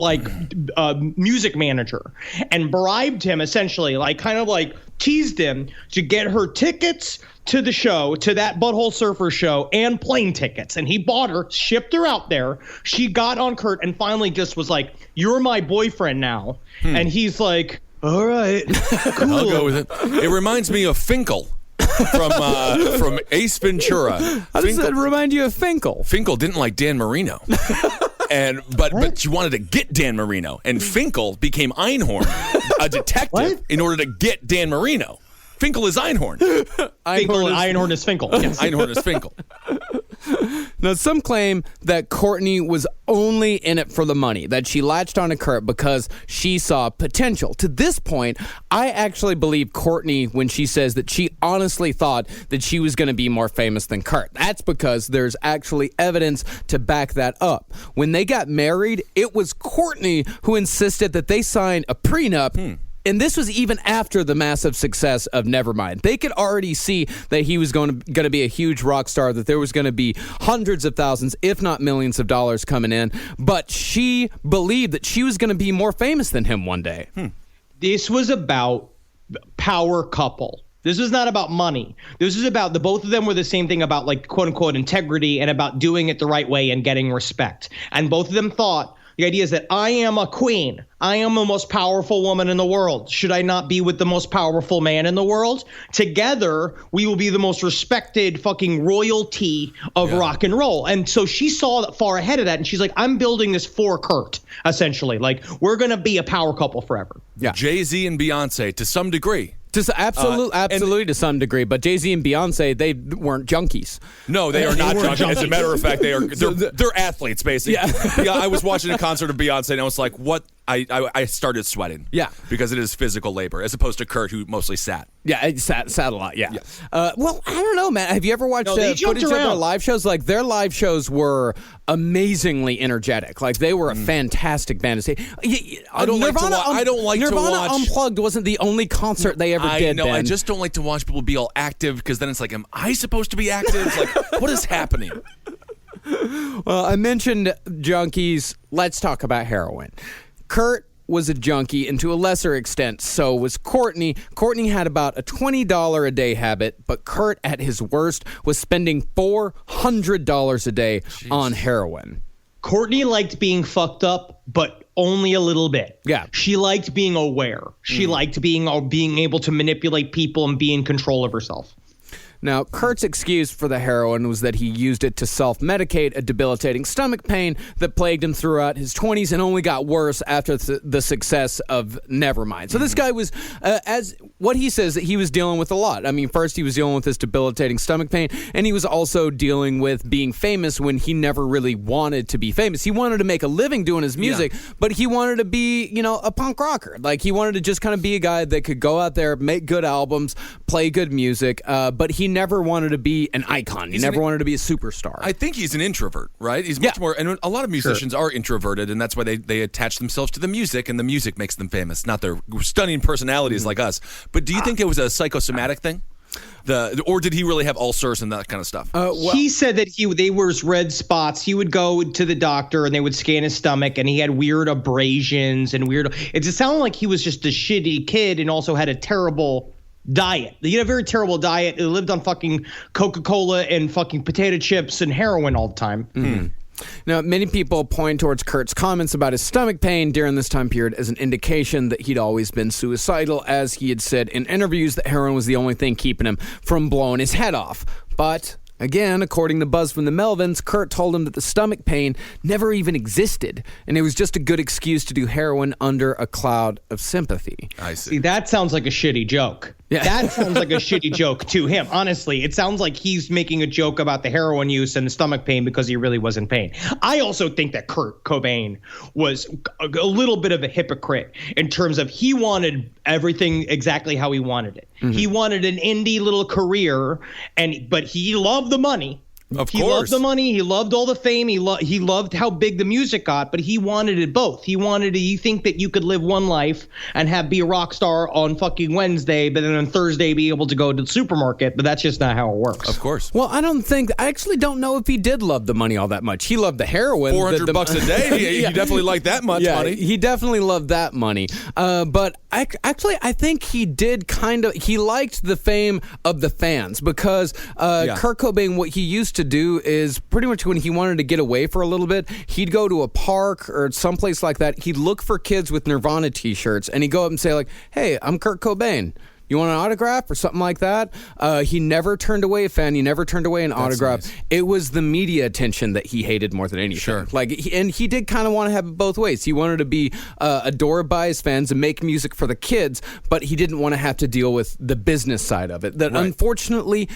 music manager and bribed him, essentially, like kind of like teased him to get her tickets to the show, to that Butthole Surfer show, and plane tickets. And he bought her, shipped her out there. She got on Kurt and finally just was like, you're my boyfriend now. And he's like, all right, cool. I'll go with it. It reminds me of Finkel from Ace Ventura. How does that remind you of Finkel? Finkel didn't like Dan Marino. But she wanted to get Dan Marino. And Finkel became Einhorn, a detective, in order to get Dan Marino. Finkel is Einhorn. Einhorn is Finkel. Yes. Einhorn is Finkel. Now, some claim that Courtney was only in it for the money, that she latched on to Kurt because she saw potential. To this point, I actually believe Courtney when she says that she honestly thought that she was going to be more famous than Kurt. That's because there's actually evidence to back that up. When they got married, it was Courtney who insisted that they sign a prenup. And this was even after the massive success of Nevermind. They could already see that he was going to be a huge rock star, that there was going to be hundreds of thousands, if not millions of dollars coming in. But she believed that she was going to be more famous than him one day. This was about power couple. This was not about money. This was about the both of them were the same thing about, like, quote unquote integrity and about doing it the right way and getting respect. And both of them thought, the idea is that I am a queen. I am the most powerful woman in the world. Should I not be with the most powerful man in the world? Together, we will be the most respected fucking royalty of rock and roll. And so she saw that far ahead of that, and she's like, I'm building this for Kurt, essentially. Like, we're going to be a power couple forever. Yeah. Jay-Z and Beyonce, to some degree. Absolutely, to some degree. But Jay-Z and Beyonce, they weren't junkies. No, they are not junkies. As a matter of fact, they're athletes, basically. Yeah, I was watching a concert of Beyonce, and I was like, what? I started sweating. Yeah. Because it is physical labor, as opposed to Kurt, who mostly sat. Yeah, it sat a lot, yeah. Well, I don't know, man. Have you ever watched footage of their live shows? Like, their live shows were amazingly energetic. Like, they were a fantastic band to see. Nirvana Unplugged wasn't the only concert they ever did, Ben. I just don't like to watch people be all active, because then it's like, am I supposed to be active? It's like, what is happening? Well, I mentioned junkies. Let's talk about heroin. Kurt was a junkie, and to a lesser extent, so was Courtney. Courtney had about a $20 a day habit, but Kurt, at his worst, was spending $400 a day on heroin. Courtney liked being fucked up, but only a little bit. Yeah. She liked being aware. She liked being able to manipulate people and be in control of herself. Now, Kurt's excuse for the heroin was that he used it to self-medicate a debilitating stomach pain that plagued him throughout his 20s and only got worse after the success of Nevermind. So this guy was, as what he says, that he was dealing with a lot. I mean, first he was dealing with this debilitating stomach pain, and he was also dealing with being famous when he never really wanted to be famous. He wanted to make a living doing his music, but he wanted to be, a punk rocker. Like, he wanted to just kind of be a guy that could go out there, make good albums, play good music, but he he never wanted to be an icon. He never wanted to be a superstar. I think he's an introvert, right? He's much more, and a lot of musicians are introverted, and that's why they attach themselves to the music, and the music makes them famous, not their stunning personalities like us. But do you think it was a psychosomatic thing? Or did he really have ulcers and that kind of stuff? He said that they were red spots. He would go to the doctor and they would scan his stomach, and he had weird abrasions and weird. It just sounded like he was just a shitty kid and also had a terrible diet. He had a very terrible diet. He lived on fucking Coca-Cola and fucking potato chips and heroin all the time. Mm-hmm. Now, many people point towards Kurt's comments about his stomach pain during this time period as an indication that he'd always been suicidal, as he had said in interviews that heroin was the only thing keeping him from blowing his head off. But again, according to Buzz from the Melvins, Kurt told him that the stomach pain never even existed, and it was just a good excuse to do heroin under a cloud of sympathy. I see. See, that sounds like a shitty joke. Yeah. That sounds like a shitty joke to him. Honestly, it sounds like he's making a joke about the heroin use and the stomach pain because he really was in pain. I also think that Kurt Cobain was a little bit of a hypocrite in terms of he wanted everything exactly how he wanted it. Mm-hmm. He wanted an indie little career, but he loved the money. He loved the money. He loved all the fame. He loved how big the music got, but he wanted it both. He wanted to. You think that you could live one life and be a rock star on fucking Wednesday, but then on Thursday be able to go to the supermarket, but that's just not how it works. Of course. Well, I actually don't know if he did love the money all that much. He loved the heroin. $400 a day. He definitely liked that much money. He definitely loved that money. But I think he did he liked the fame of the fans because Kurt Cobain, what he used to do is pretty much when he wanted to get away for a little bit, he'd go to a park or someplace like that. He'd look for kids with Nirvana t-shirts and he'd go up and say like, "Hey, I'm Kurt Cobain. You want an autograph?" or something like that. He never turned away a fan. He never turned away an autograph. Nice. It was the media attention that he hated more than anything. Sure. And he did kind of want to have it both ways. He wanted to be adored by his fans and make music for the kids, but he didn't want to have to deal with the business side of it. That unfortunately,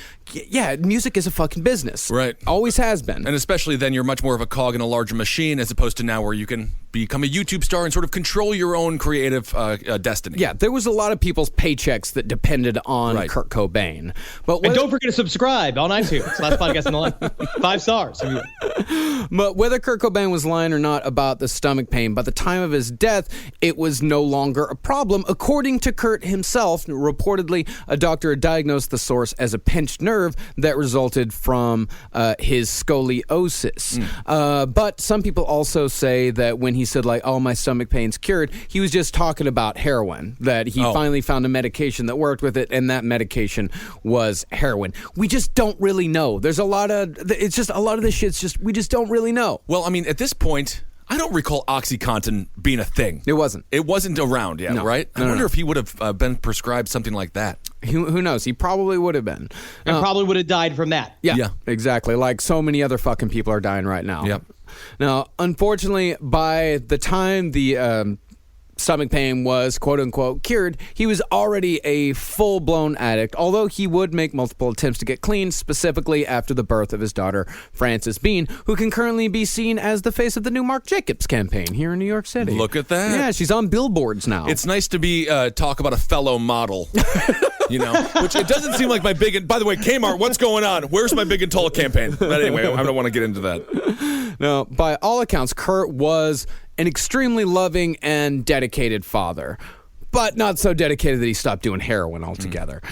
music is a fucking business. Right. Always has been. And especially then you're much more of a cog in a larger machine as opposed to now where you can become a YouTube star and sort of control your own creative destiny. Yeah, there was a lot of people's paychecks that depended on Kurt Cobain. And don't forget to subscribe on iTunes. Last podcast in the life. 5 stars. But whether Kurt Cobain was lying or not about the stomach pain, by the time of his death, it was no longer a problem. According to Kurt himself, reportedly, a doctor had diagnosed the source as a pinched nerve that resulted from his scoliosis. But some people also say that when he said, like, "Oh, my stomach pain's cured," he was just talking about heroin, that he finally found a medication that worked with it, and that medication was heroin. We just don't really know. There's a lot of this shit's just, we just don't really know. Well, I mean, at this point, I don't recall OxyContin being a thing. It wasn't. It wasn't around yet, right? I wonder if he would have been prescribed something like that. Who knows? He probably would have been. And probably would have died from that. Yeah, exactly. Like so many other fucking people are dying right now. Yep. Now, unfortunately, by the time the stomach pain was quote-unquote cured, he was already a full-blown addict, although he would make multiple attempts to get clean, specifically after the birth of his daughter, Frances Bean, who can currently be seen as the face of the new Marc Jacobs campaign here in New York City. Look at that. Yeah, she's on billboards now. It's nice to be talk about a fellow model. Which it doesn't seem like my big and by the way, Kmart, what's going on? Where's my big and tall campaign? But anyway, I don't want to get into that. Now, by all accounts, Kurt was an extremely loving and dedicated father, but not so dedicated that he stopped doing heroin altogether.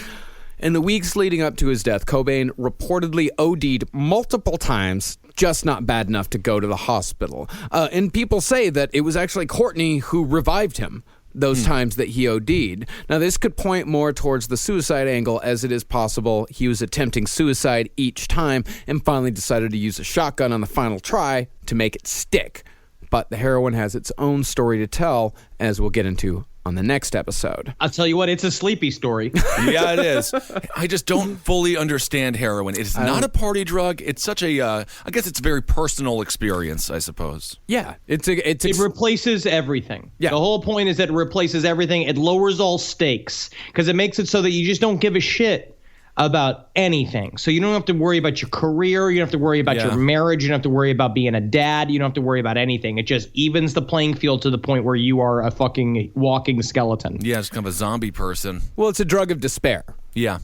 In the weeks leading up to his death, Cobain reportedly OD'd multiple times, just not bad enough to go to the hospital. And people say that it was actually Courtney who revived him those times that he OD'd. Now, this could point more towards the suicide angle, as it is possible he was attempting suicide each time and finally decided to use a shotgun on the final try to make it stick. But the heroin has its own story to tell, as we'll get into on the next episode. I'll tell you what, it's a sleepy story. Yeah, it is. I just don't fully understand heroin. It's not a party drug. It's such a, I guess it's a very personal experience, I suppose. Yeah. It replaces everything. Yeah. The whole point is that it replaces everything. It lowers all stakes because it makes it so that you just don't give a shit about anything. So you don't have to worry about your career. You don't have to worry about your marriage. You don't have to worry about being a dad. You don't have to worry about anything. It just evens the playing field to the point where you are a fucking walking skeleton. Yeah, it's kind of a zombie person. Well, it's a drug of despair. Yeah.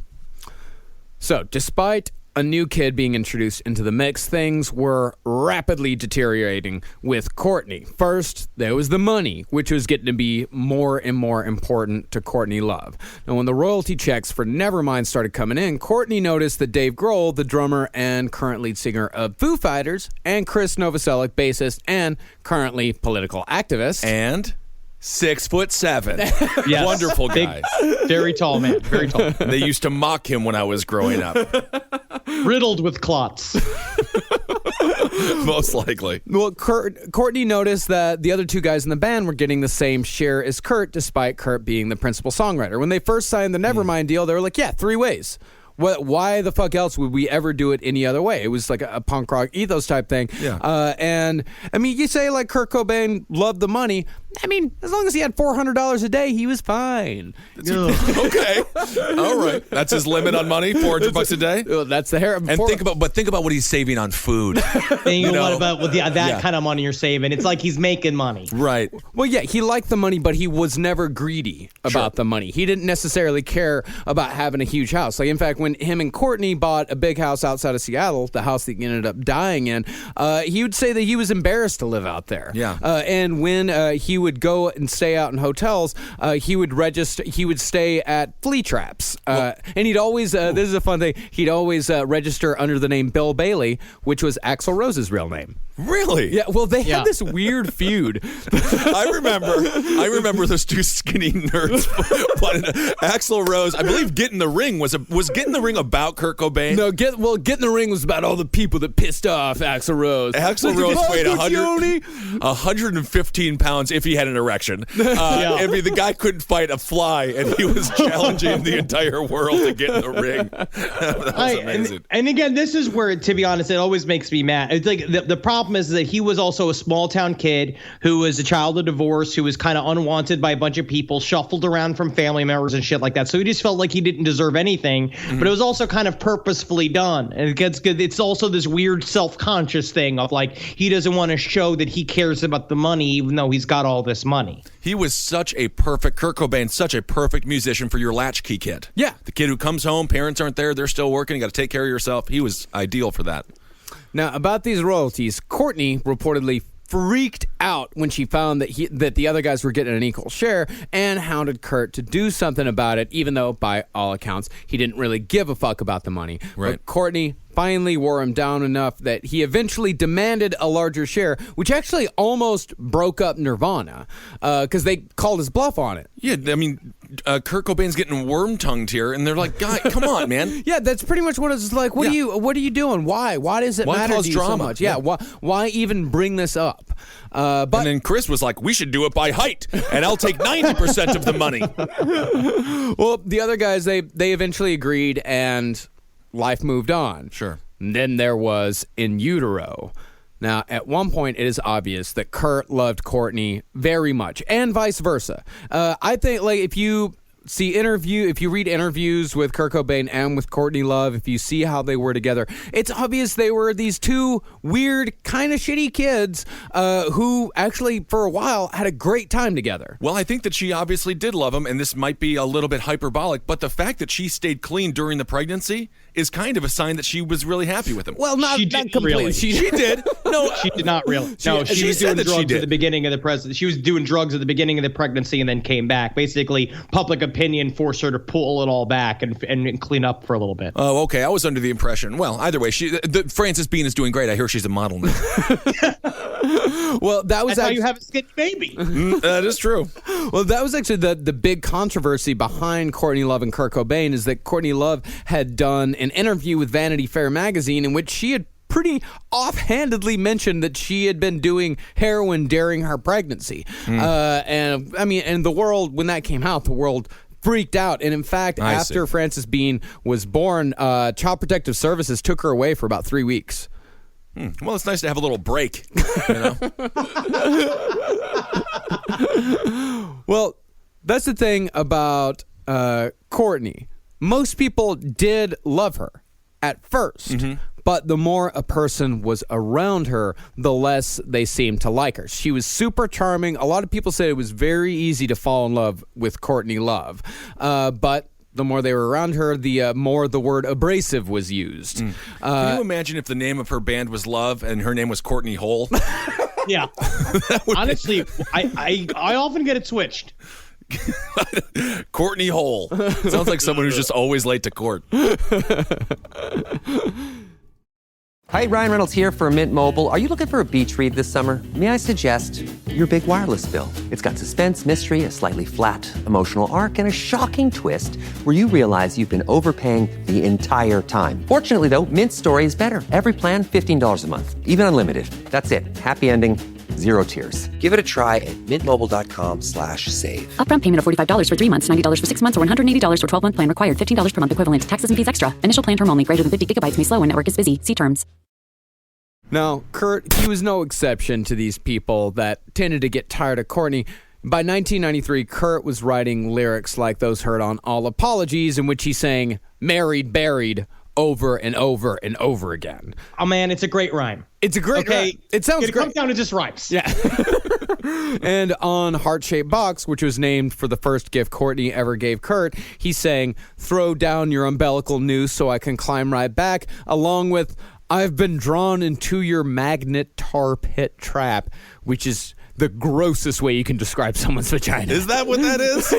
So, despite a new kid being introduced into the mix, things were rapidly deteriorating with Courtney. First, there was the money, which was getting to be more and more important to Courtney Love. Now, when the royalty checks for Nevermind started coming in, Courtney noticed that Dave Grohl, the drummer and current lead singer of Foo Fighters, and Chris Novoselic, bassist and currently political activist, and 6'7". Yes. Wonderful guy. Big, very tall man. Very tall. They used to mock him when I was growing up. Riddled with clots. Most likely. Well, Courtney noticed that the other two guys in the band were getting the same share as Kurt, despite Kurt being the principal songwriter. When they first signed the Nevermind deal, they were like, yeah, 3 ways. Why the fuck else would we ever do it any other way? It was like a punk rock ethos type thing. Yeah. And, I mean, you say like Kurt Cobain loved the money. I mean, as long as he had $400 a day, he was fine. Okay. All right. That's his limit on money, $400 a day? Well, that's the hair. And think about what he's saving on food. What about that kind of money you're saving? It's like he's making money. Right. Well, yeah, he liked the money, but he was never greedy about the money. He didn't necessarily care about having a huge house. Like, in fact, when him and Courtney bought a big house outside of Seattle, the house that he ended up dying in, he would say that he was embarrassed to live out there. Yeah. And when he would go and stay out in hotels, he would stay at flea traps. And he'd always, this is a fun thing, he'd always register under the name Bill Bailey, which was Axl Rose's real name. Really? Yeah, well, they had this weird feud. I remember those two skinny nerds. Axl Rose, I believe Get in the Ring was Get in the Ring about Kurt Cobain? No, Get in the Ring was about all the people that pissed off Axl Rose. Axl Rose weighed 115 pounds if he had an erection. I mean, the guy couldn't fight a fly, and he was challenging the entire world to get in the ring. That was amazing. And again, this is where, to be honest, it always makes me mad. It's like the problem is that he was also a small town kid who was a child of divorce, who was kind of unwanted by a bunch of people, shuffled around from family members and shit like that. So he just felt like he didn't deserve anything. Mm-hmm. But it was also kind of purposefully done. And it gets good. It's also this weird self-conscious thing of like he doesn't want to show that he cares about the money, even though he's got all this money. He was Kurt Cobain, such a perfect musician for your latchkey kid. Yeah. The kid who comes home, parents aren't there, they're still working, you got to take care of yourself. He was ideal for that. Now, about these royalties, Courtney reportedly freaked out when she found that the other guys were getting an equal share and hounded Kurt to do something about it, even though, by all accounts, he didn't really give a fuck about the money. Right. But Courtney finally wore him down enough that he eventually demanded a larger share, which actually almost broke up Nirvana because they called his bluff on it. Yeah, I mean, Kurt Cobain's getting worm-tongued here, and they're like, "God, come on, man." Yeah, that's pretty much what it's like. What are you doing? Why does it matter to you so much? Yeah, why even bring this up? And then Chris was like, "We should do it by height, and I'll take 90% of the money." Well, the other guys, they eventually agreed, and life moved on. Sure. And then there was In Utero. Now, at one point, it is obvious that Kurt loved Courtney very much, and vice versa. I think, like, if you read interviews with Kurt Cobain and with Courtney Love, if you see how they were together, it's obvious they were these two weird, kind of shitty kids who actually, for a while, had a great time together. Well, I think that she obviously did love him, and this might be a little bit hyperbolic, but the fact that she stayed clean during the pregnancy is kind of a sign that she was really happy with him. Well, not completely. Really. She did. No, she did not really. No, she was doing drugs at the beginning of the pregnancy. She was doing drugs at the beginning of the pregnancy and then came back. Basically, public opinion forced her to pull it all back and clean up for a little bit. Oh, okay. I was under the impression. Well, either way, Frances Bean is doing great. I hear she's a model now. Well, that's how you have a skinny baby. That is true. Well, that was actually the big controversy behind Courtney Love and Kurt Cobain, is that Courtney Love had done an interview with Vanity Fair magazine in which she had pretty offhandedly mentioned that she had been doing heroin during her pregnancy. And I mean, and the world, when that came out, the world freaked out. And in fact, after Frances Bean was born, Child Protective Services took her away for about 3 weeks. Well, it's nice to have a little break, you know? Well, that's the thing about Courtney. Most people did love her at first, but the more a person was around her, the less they seemed to like her. She was super charming. A lot of people said it was very easy to fall in love with Courtney Love, but the more they were around her, the more the word abrasive was used. Can you imagine if the name of her band was Love and her name was Courtney Hole? Yeah. Honestly, I often get it switched. Courtney Hole. Sounds like someone who's just always late to court. Hi, Ryan Reynolds here for Mint Mobile. Are you looking for a beach read this summer? May I suggest your big wireless bill? It's got suspense, mystery, a slightly flat, emotional arc, and a shocking twist where you realize you've been overpaying the entire time. Fortunately, though, Mint's story is better. Every plan, $15 a month. Even unlimited. That's it. Happy ending. Zero tears. Give it a try at mintmobile.com/save. Upfront payment of $45 for 3 months, $90 for 6 months, or $180 for 12-month plan required. $15 per month equivalent. Taxes and fees extra. Initial plan term only. Greater than 50 gigabytes may slow when network is busy. See terms. Now, Kurt, he was no exception to these people that tended to get tired of Courtney. By 1993, Kurt was writing lyrics like those heard on All Apologies, in which he sang "married, buried" over and over and over again. Oh, man, it's a great rhyme. It's a great rhyme. It sounds great. It comes down to just rhymes. Yeah. And on Heart-Shaped Box, which was named for the first gift Courtney ever gave Kurt, he sang, "Throw down your umbilical noose so I can climb right back," along with "I've been drawn into your magnet tar pit trap," which is the grossest way you can describe someone's vagina. Is that what that is?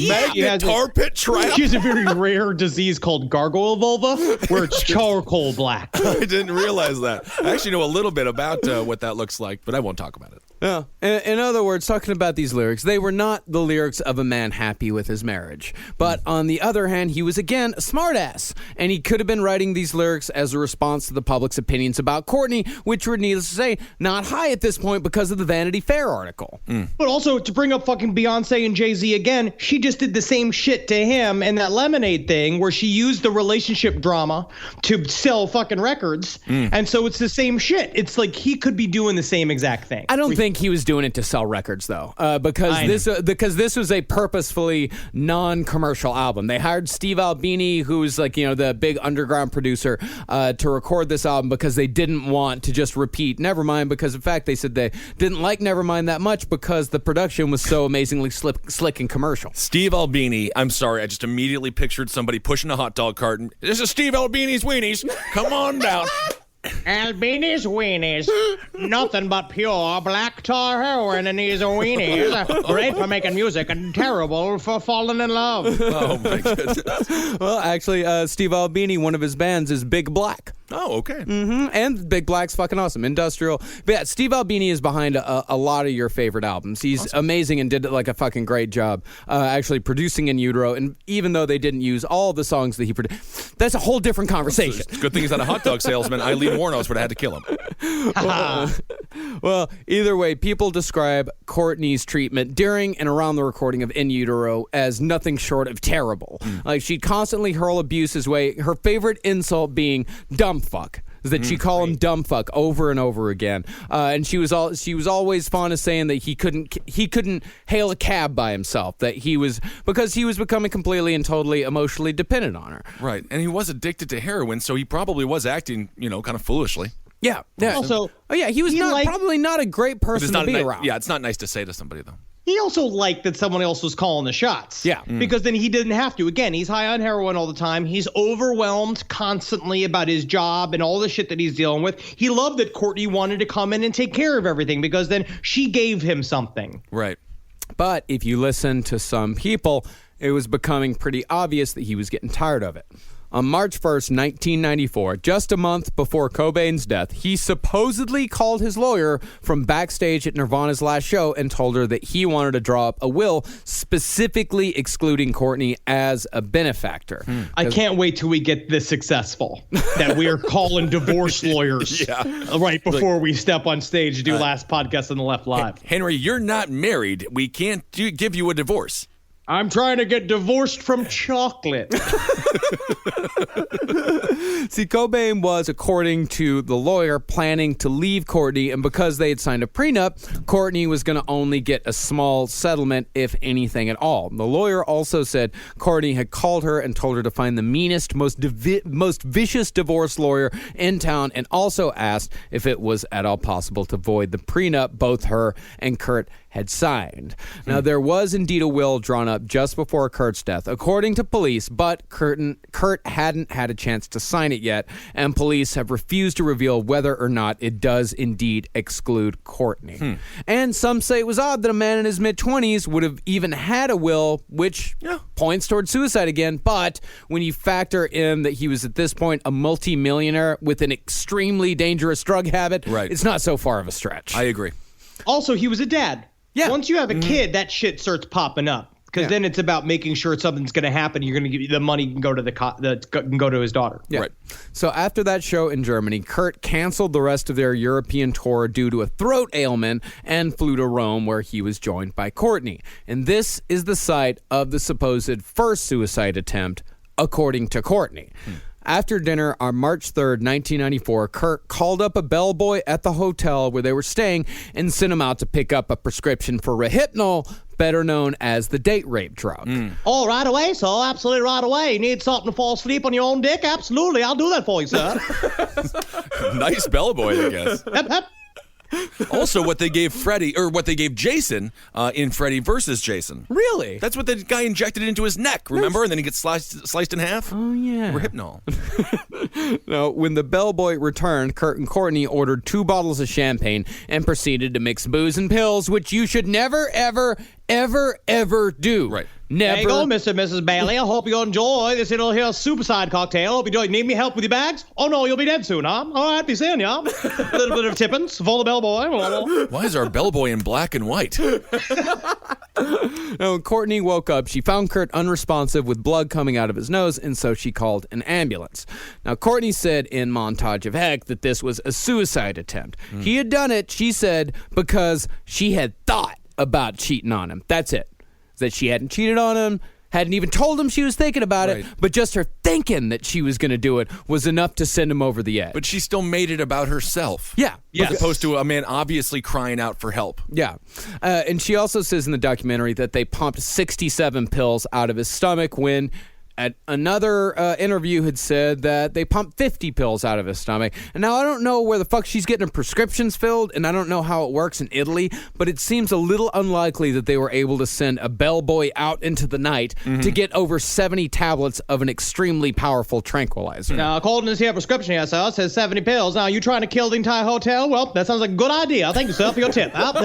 Magnet tar pit trap? She has a very rare disease called gargoyle vulva, where it's charcoal black. I didn't realize that. I actually know a little bit about what that looks like, but I won't talk about it. Yeah. In other words, talking about these lyrics, they were not the lyrics of a man happy with his marriage. But on the other hand, he was again a smartass, and he could have been writing these lyrics as a response to the public's opinions about Courtney, which were, needless to say, not high at this point because of the Vanity Fair article. But also, to bring up fucking Beyonce and Jay-Z again, she just did the same shit to him in that Lemonade thing where she used the relationship drama to sell fucking records. And so it's the same shit. It's like he could be doing the same exact thing. I don't think he was doing it to sell records, though, because this was a purposefully non-commercial album. They hired Steve Albini, who's like, the big underground producer, to record this album because they didn't want to just repeat Nevermind, because in fact they said they didn't like Nevermind that much because the production was so amazingly slick and commercial. Steve Albini, I'm sorry, I just immediately pictured somebody pushing a hot dog cart and, "This is Steve Albini's Weenies. Come on down." Albini's Weenies. Nothing but pure black tar heroin in these weenies. Great for making music and terrible for falling in love. Oh, my goodness. Well, actually, Steve Albini, one of his bands is Big Black. Oh, okay. And Big Black's fucking awesome. Industrial. But yeah, Steve Albini is behind a lot of your favorite albums. He's amazing and did like a fucking great job actually producing In Utero. And even though they didn't use all the songs that he produced, that's a whole different conversation. It's a good thing he's not a hot dog salesman. Eileen Wuornos would have had to kill him. Well, either way, people describe Courtney's treatment during and around the recording of In Utero as nothing short of terrible. Like, she'd constantly hurl abuse his way, her favorite insult being dumb fuck. Is that she call him dumb fuck over and over again, and she was always fond of saying that he couldn't hail a cab by himself, because he was becoming completely and totally emotionally dependent on her. Right, and he was addicted to heroin, so he probably was acting, kind of foolishly. Yeah. Also, he was probably not a great person to be around. Yeah, it's not nice to say to somebody though. He also liked that someone else was calling the shots. Yeah. Because then he didn't have to. Again, he's high on heroin all the time. He's overwhelmed constantly about his job and all the shit that he's dealing with. He loved that Courtney wanted to come in and take care of everything because then she gave him something. Right. But if you listen to some people, it was becoming pretty obvious that he was getting tired of it. On March 1st, 1994, just a month before Cobain's death, he supposedly called his lawyer from backstage at Nirvana's last show and told her that he wanted to draw up a will specifically excluding Courtney as a benefactor. I can't wait till we get this successful, that we are calling divorce lawyers right before we step on stage to do last podcast on the Left Live. Henry, you're not married. We can't give you a divorce. I'm trying to get divorced from chocolate. See, Cobain was, according to the lawyer, planning to leave Courtney, and because they had signed a prenup, Courtney was going to only get a small settlement, if anything at all. The lawyer also said Courtney had called her and told her to find the meanest, most vicious divorce lawyer in town, and also asked if it was at all possible to void the prenup both her and Kurt had signed. Now, there was indeed a will drawn up just before Kurt's death, according to police, but Kurt hadn't had a chance to sign it yet, and police have refused to reveal whether or not it does indeed exclude Courtney. And some say it was odd that a man in his mid-20s would have even had a will, which points towards suicide again, but when you factor in that he was at this point a multi-millionaire with an extremely dangerous drug habit, it's not so far of a stretch. I agree. Also, he was a dad. Yeah. Once you have a kid, that shit starts popping up. Because then it's about making sure something's going to happen. You're going to give the money can go to can go to his daughter. Yeah. Right. So after that show in Germany, Kurt canceled the rest of their European tour due to a throat ailment and flew to Rome, where he was joined by Courtney. And this is the site of the supposed first suicide attempt, according to Courtney. After dinner on March 3rd, 1994, Kurt called up a bellboy at the hotel where they were staying and sent him out to pick up a prescription for Rohypnol, better known as the date rape drug. Oh, right away, sir. Absolutely right away. You need something to fall asleep on your own dick? Absolutely. I'll do that for you, sir. Nice bellboy, I guess. Yep. Also, what they gave Jason in Freddy versus Jason. Really? That's what the guy injected into his neck, remember? And then he gets sliced in half? Oh, yeah. Rohypnol. Now, when the bellboy returned, Kurt and Courtney ordered 2 bottles of champagne and proceeded to mix booze and pills, which you should never, ever, ever do. Right. There you Never. go, Mr. and Mrs. Bailey. I hope you enjoy this little here superside cocktail. Hope you do. Need me help with your bags? Oh, no, you'll be dead soon, huh? All right, be seeing ya. A little bit of tippins for the bellboy. Why is our bellboy in black and white? Now, when Courtney woke up, she found Kurt unresponsive with blood coming out of his nose, and so she called an ambulance. Now, Courtney said in Montage of Heck that this was a suicide attempt. He had done it, she said, because she had thought about cheating on him. That's it. That she hadn't cheated on him, hadn't even told him she was thinking about it, but just her thinking that she was going to do it was enough to send him over the edge. But she still made it about herself. Yeah. As opposed to a man obviously crying out for help. Yeah. And she also says in the documentary that they pumped 67 pills out of his stomach when at another interview had said that they pumped 50 pills out of his stomach. And now I don't know where the fuck she's getting her prescriptions filled, and I don't know how it works in Italy, but it seems a little unlikely that they were able to send a bellboy out into the night to get over 70 tablets of an extremely powerful tranquilizer. Now, according to this prescription here, sir, it says 70 pills. Now, you trying to kill the entire hotel? Well, that sounds like a good idea. Thank you, sir, for your tip. Up.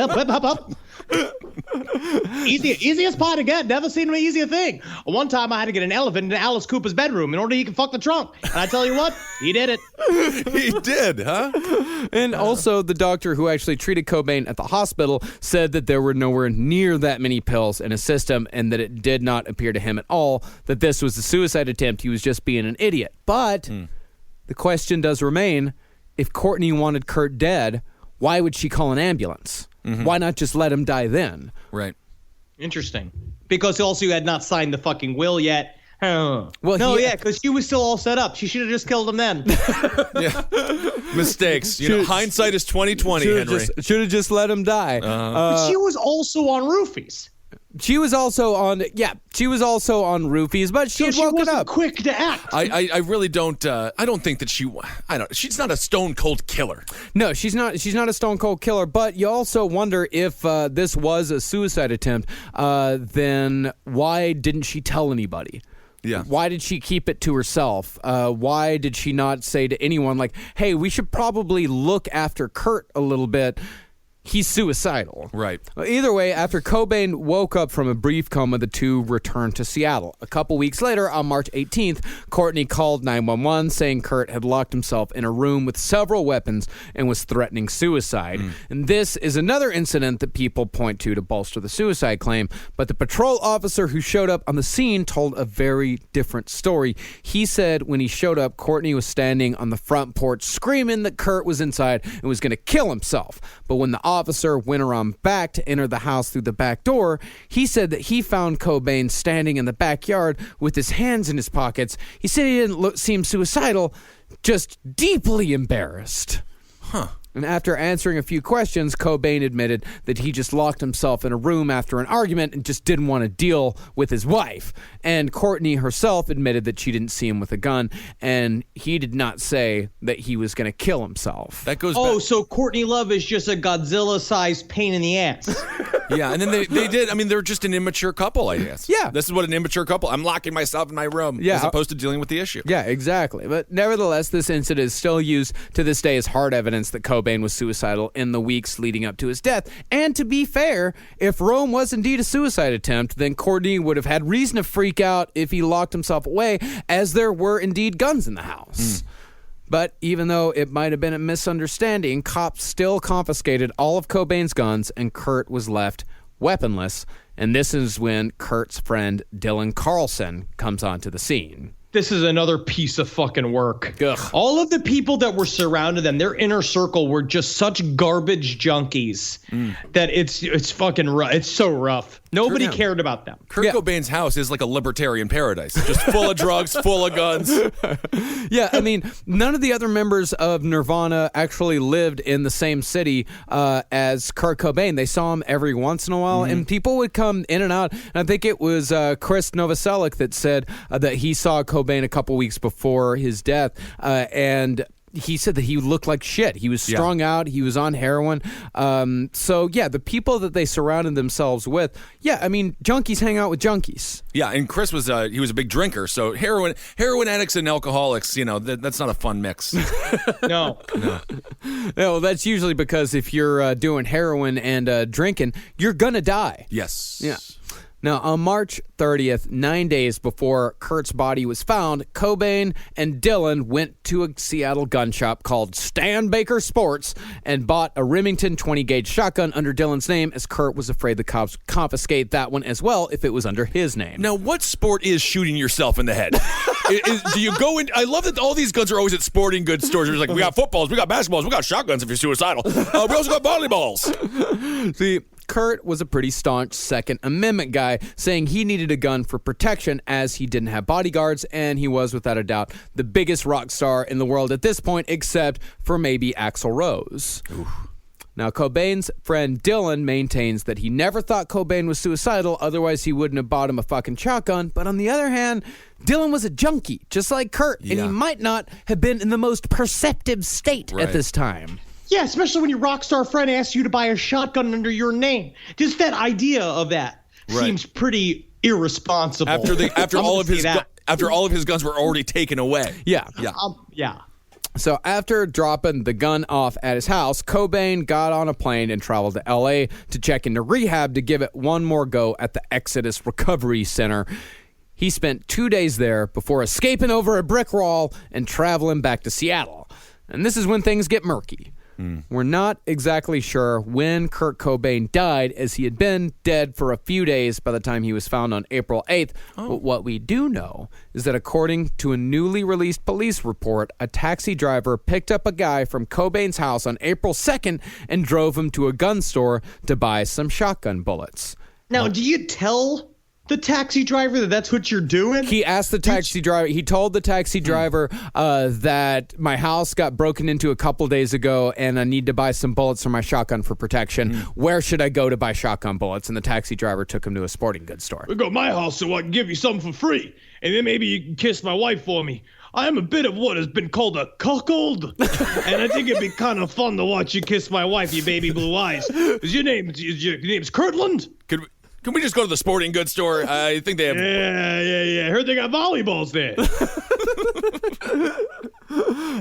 Easiest part to get. Never seen an easier thing. One time I had to get an elephant into Alice Cooper's bedroom in order he could fuck the trunk. And I tell you what, he did it. He did, huh? And also, the doctor who actually treated Cobain at the hospital said that there were nowhere near that many pills in his system and that it did not appear to him at all that this was a suicide attempt. He was just being an idiot. But the question does remain, if Courtney wanted Kurt dead, why would she call an ambulance? Why not just let him die then? Right. Interesting. Because also you had not signed the fucking will yet. Well, because she was still all set up. She should have just killed him then. Mistakes. Hindsight is 20/20, Henry. Should have just let him die. But she was also on roofies. She was also on roofies, but she had woken up. Quick to act. I really don't. I don't think that she's not a stone cold killer. No, she's not. She's not a stone cold killer. But you also wonder if this was a suicide attempt. Then why didn't she tell anybody? Yeah. Why did she keep it to herself? Why did she not say to anyone like, "Hey, we should probably look after Kurt a little bit"? He's suicidal. Right. Either way, after Cobain woke up from a brief coma, the two returned to Seattle. A couple weeks later, on March 18th, Courtney called 911 saying Kurt had locked himself in a room with several weapons and was threatening suicide. And this is another incident that people point to bolster the suicide claim. But the patrol officer who showed up on the scene told a very different story. He said when he showed up, Courtney was standing on the front porch screaming that Kurt was inside and was going to kill himself. But when the officer went around back to enter the house through the back door, he said that he found Cobain standing in the backyard with his hands in his pockets. He said he didn't seem suicidal, just deeply embarrassed. Huh. And after answering a few questions, Cobain admitted that he just locked himself in a room after an argument and just didn't want to deal with his wife. And Courtney herself admitted that she didn't see him with a gun, and he did not say that he was going to kill himself. That goes back. So Courtney Love is just a Godzilla-sized pain in the ass. Yeah, and then they did. I mean, they're just an immature couple, I guess. Yeah. This is what an immature couple. I'm locking myself in my room as opposed to dealing with the issue. Yeah, exactly. But nevertheless, this incident is still used to this day as hard evidence that Cobain was suicidal in the weeks leading up to his death. And to be fair, if Rome was indeed a suicide attempt, then Courtney would have had reason to freak out if he locked himself away, as there were indeed guns in the house. But even though it might have been a misunderstanding, cops still confiscated all of Cobain's guns, and Kurt was left weaponless. And this is when Kurt's friend Dylan Carlson comes onto the scene. This is another piece of fucking work. Ugh. All of the people that were surrounding them, their inner circle, were just such garbage junkies that it's fucking rough. It's so rough. Nobody cared about them. Kurt Cobain's house is like a libertarian paradise, just full of drugs, full of guns. Yeah, I mean, none of the other members of Nirvana actually lived in the same city as Kurt Cobain. They saw him every once in a while, and people would come in and out. And I think it was Chris Novoselic that said that he saw Cobain a couple weeks before his death, and he said that he looked like shit. He was strung out. He was on heroin. So, yeah, the people that they surrounded themselves with, I mean, junkies hang out with junkies. Yeah, and Chris was he was a big drinker. So heroin addicts and alcoholics, that's not a fun mix. No. No, that's usually because if you're doing heroin and drinking, you're going to die. Yes. Yeah. Now, on March 30th, 9 days before Kurt's body was found, Cobain and Dylan went to a Seattle gun shop called Stan Baker Sports and bought a Remington 20-gauge shotgun under Dylan's name, as Kurt was afraid the cops would confiscate that one as well if it was under his name. Now, what sport is shooting yourself in the head? Do you go in? I love that all these guns are always at sporting goods stores. It's like, we got footballs, we got basketballs, we got shotguns if you're suicidal. We also got volleyballs. See, Kurt was a pretty staunch Second Amendment guy, saying he needed a gun for protection as he didn't have bodyguards, and he was, without a doubt, the biggest rock star in the world at this point, except for maybe Axl Rose. Oof. Now, Cobain's friend Dylan maintains that he never thought Cobain was suicidal, otherwise he wouldn't have bought him a fucking shotgun. But on the other hand, Dylan was a junkie, just like Kurt, and he might not have been in the most perceptive state at this time. Yeah, especially when your rock star friend asks you to buy a shotgun under your name. Just that idea of that seems pretty irresponsible. After all of his guns were already taken away. Yeah. Yeah. So after dropping the gun off at his house, Cobain got on a plane and traveled to L.A. to check into rehab to give it one more go at the Exodus Recovery Center. He spent 2 days there before escaping over a brick wall and traveling back to Seattle. And this is when things get murky. We're not exactly sure when Kurt Cobain died, as he had been dead for a few days by the time he was found on April 8th. But what we do know is that according to a newly released police report, a taxi driver picked up a guy from Cobain's house on April 2nd and drove him to a gun store to buy some shotgun bullets. Now, do you tell the taxi driver that that's what you're doing? He asked the taxi driver, he told the taxi driver that my house got broken into a couple days ago and I need to buy some bullets for my shotgun for protection. Where should I go to buy shotgun bullets? And the taxi driver took him to a sporting goods store. We go to my house so I can give you something for free, and then maybe you can kiss my wife for me. I am a bit of what has been called a cuckold, and I think it'd be kind of fun to watch you kiss my wife, you baby blue eyes. Your name's Kirtland? Can we just go to the sporting goods store? I think they have... Yeah. I heard they got volleyballs there.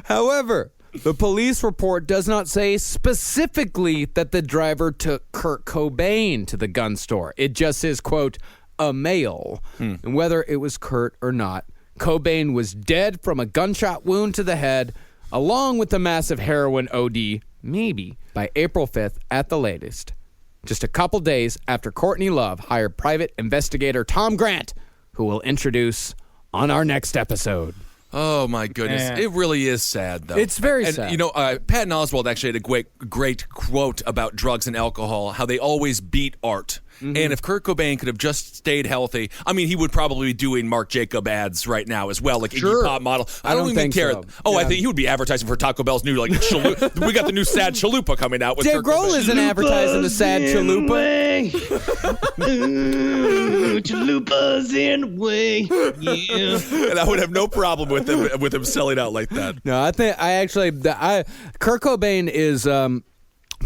However, the police report does not say specifically that the driver took Kurt Cobain to the gun store. It just says, quote, a male. And whether it was Kurt or not, Cobain was dead from a gunshot wound to the head, along with the massive heroin OD, maybe by April 5th at the latest. Just a couple days after Courtney Love hired private investigator Tom Grant, who we'll introduce on our next episode. Oh, my goodness. It really is sad, though. It's very sad. You know, Patton Oswalt actually had a great quote about drugs and alcohol, how they always beat art. And if Kurt Cobain could have just stayed healthy, I mean, he would probably be doing Marc Jacob ads right now as well, like Iggy Pop model. I don't even think care. so. Oh, I think he would be advertising for Taco Bell's new, like, chalupa. We got the new Sad Chalupa coming out with Dave Kurt Grohl Cobain. isn't advertising the Sad Chalupa. Chalupa's in the way. Yeah. And I would have no problem with him selling out like that. No, I think Kurt Cobain is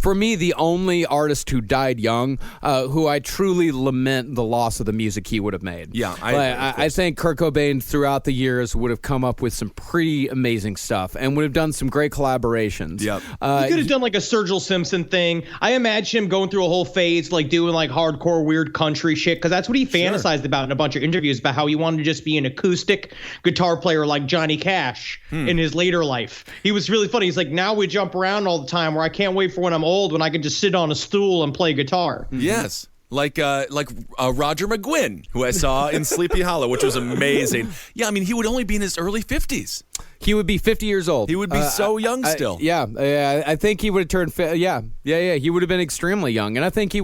for me the only artist who died young, who I truly lament the loss of the music he would have made. Yeah, I think Kurt Cobain throughout the years would have come up with some pretty amazing stuff and would have done some great collaborations. Yep. He could have done like a Sergil Simpson thing. I imagine him going through a whole phase, like doing like hardcore weird country shit, because that's what he fantasized about in a bunch of interviews, about how he wanted to just be an acoustic guitar player like Johnny Cash in his later life. He was really funny. He's like, now we jump around all the time, where I can't wait for when I'm old, when I can just sit on a stool and play guitar. Yes. Like Roger McGuinn, who I saw in Sleepy Hollow, which was amazing. Yeah, I mean, he would only be in his early 50s. He would be 50 years old. He would be so young still. I think he would have turned. He would have been extremely young, and I think he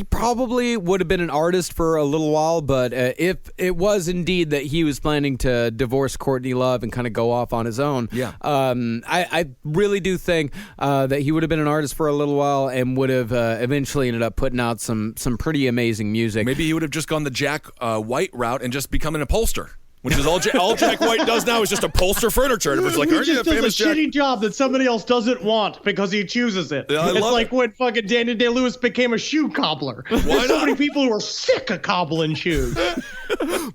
probably would have been an artist for a little while. But if it was indeed that he was planning to divorce Courtney Love and kind of go off on his own, I really do think that he would have been an artist for a little while and would have eventually ended up putting out some pretty amazing music. Maybe he would have just gone the Jack White route and just become an upholster. Which is all Jack White does now is just upholster furniture. And it's like, aren't you a famous Jack? Shitty job that somebody else doesn't want because he chooses it. Yeah, it's like when fucking Daniel Day-Lewis became a shoe cobbler. There's so many people who are sick of cobbling shoes.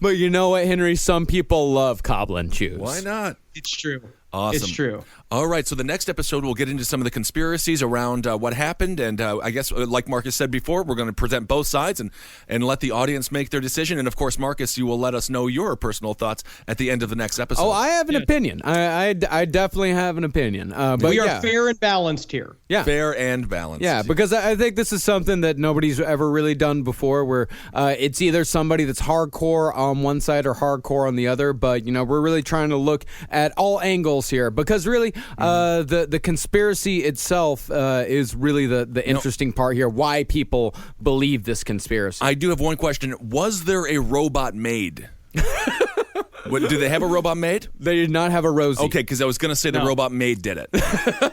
But you know what, Henry? Some people love cobbling shoes. Why not? It's true. Awesome. It's true. All right, so the next episode, we'll get into some of the conspiracies around what happened. And I guess, like Marcus said before, we're going to present both sides and let the audience make their decision. And, of course, Marcus, you will let us know your personal thoughts at the end of the next episode. Oh, I have an opinion. I definitely have an opinion. But we are fair and balanced here. Yeah. Fair and balanced. Yeah, because I think this is something that nobody's ever really done before, where it's either somebody that's hardcore on one side or hardcore on the other. But, we're really trying to look at all angles here, because really the conspiracy itself is really the interesting part here, why people believe this conspiracy. I do have one question. Was there a robot made? Do they have a robot maid? They did not have a Rosie. Okay, because I was going to say the robot maid did it.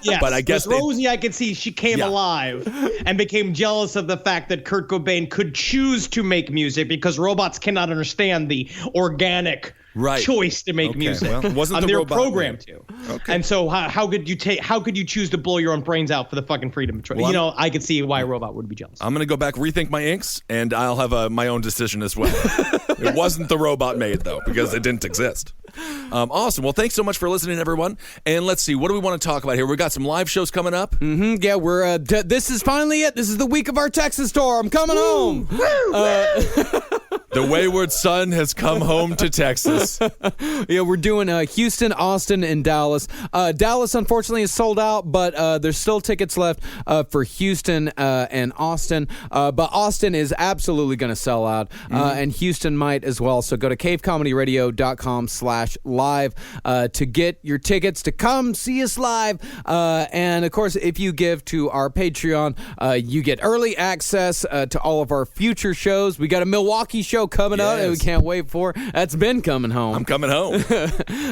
Yes, but I guess Rosie, I could see she came alive and became jealous of the fact that Kurt Cobain could choose to make music, because robots cannot understand the organic choice to make music. Well, wasn't they're robot programmed made. to. Okay. And so how could you choose to blow your own brains out for the fucking freedom of choice? Well, I could see why a robot would be jealous. I'm going to go back, rethink my inks, and I'll have my own decision as well. It wasn't the robot maid, though, because it didn't exist. Awesome. Well, thanks so much for listening, everyone. And let's see, what do we want to talk about here? We got some live shows coming up. Mm-hmm. Yeah, we're. This is finally it. This is the week of our Texas tour. I'm coming home. The wayward son has come home to Texas. Yeah, we're doing Houston, Austin, and Dallas. Dallas, unfortunately, is sold out, but there's still tickets left for Houston and Austin. But Austin is absolutely going to sell out, and Houston might as well. So go to cavecomedyradio.com/live to get your tickets to come see us live. And, of course, if you give to our Patreon, you get early access to all of our future shows. We got a Milwaukee show coming up that we can't wait for. That's been coming home. I'm coming home.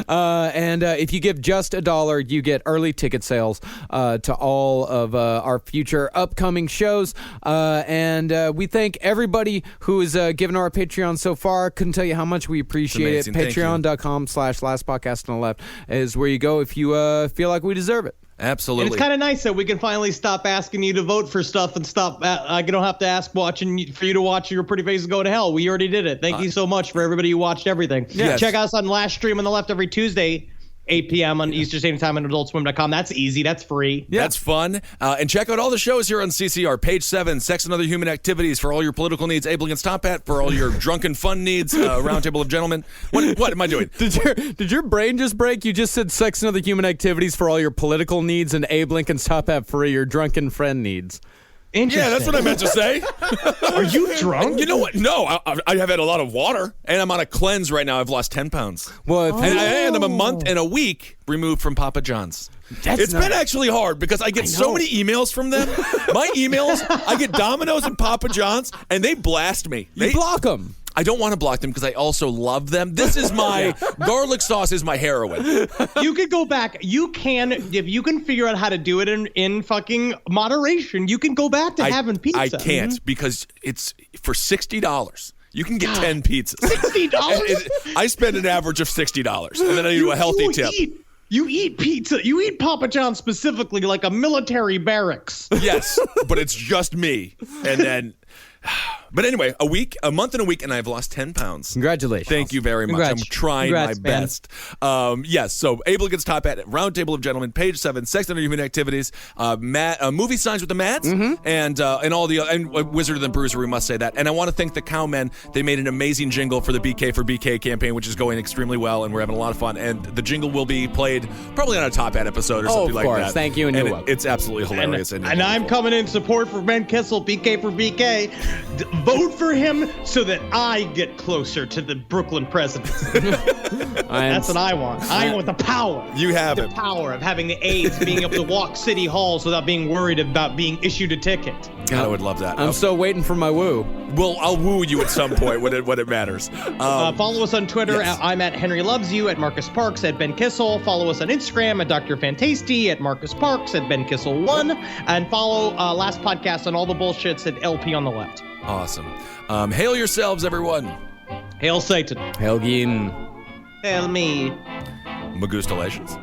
And if you give just $1, you get early ticket sales to all of our future upcoming shows. And we thank everybody who has given our Patreon so far. Couldn't tell you how much we appreciate it. Patreon.com/lastpodcast on the left is where you go if you feel like we deserve it. Absolutely. And it's kind of nice that we can finally stop asking you to vote for stuff and stop. I don't have to ask for you to watch Your Pretty Faces Go to Hell. We already did it. Thank you so much for everybody who watched everything. Yes. Check us on Last Stream on the Left every Tuesday, 8 p.m. on Eastern Standard Time on AdultSwim.com. That's easy. That's free. Yeah. That's fun. And check out all the shows here on CCR. Page 7, Sex and Other Human Activities for all your political needs. Abel Against Top Hat for all your drunken fun needs. Roundtable of Gentlemen. What am I doing? Did your brain just break? You just said Sex and Other Human Activities for all your political needs and Abe Lincoln's Top Hat for your drunken friend needs. Yeah, that's what I meant to say. Are you drunk? You know what? No, I have had a lot of water, and I'm on a cleanse right now. I've lost 10 pounds. Well, and I'm a month and a week removed from Papa John's. It's been actually hard because I get so many emails from them. My emails, I get Domino's and Papa John's, and they blast me. You block them. I don't want to block them because I also love them. This is my garlic sauce is my heroin. You could go back. You can, if you can figure out how to do it in fucking moderation, you can go back to having pizza. I can't because it's for $60. You can get 10 pizzas. $60? I spend an average of $60, and then I do a healthy tip. You eat pizza. You eat Papa John's specifically like a military barracks. Yes, but it's just me. And then, but anyway, a month and a week, and I've lost 10 pounds. Congratulations. Thank you very much. I'm trying my best. Yes, so Abel gets top at Roundtable of Gentlemen, page 7, Sex and Human Activities, movie signs with the Mads, and all the and Wizard of the Bruiser, we must say that. And I want to thank the Cowmen. They made an amazing jingle for the BK for BK campaign, which is going extremely well, and we're having a lot of fun. And the jingle will be played probably on a top hat episode or something like that. Of course. Thank you, and you're welcome. It's absolutely hilarious. And I'm coming in support for Ben Kissel, BK for BK. Vote for him so that I get closer to the Brooklyn presidency. That's what I want. I want the power. You have the power of having the AIDS, being able to walk city halls without being worried about being issued a ticket. God, I would love that. I'm still waiting for my woo. Well, I'll woo you at some point when it matters. Follow us on Twitter. Yes. I'm at Henry Loves You, at Marcus Parks, at Ben Kissel. Follow us on Instagram at Dr. Fantasty, at Marcus Parks, at Ben Kissel 1. And follow Last Podcast on all the bullshits at LP on the left. Awesome. Hail yourselves, everyone. Hail Satan. Hail Gin. Hail me. Magustalations.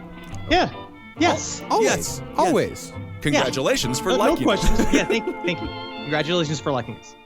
Yeah. Yes. Always. Yes. Always. Congratulations for no liking questions. Yeah, thank you. Congratulations for liking this.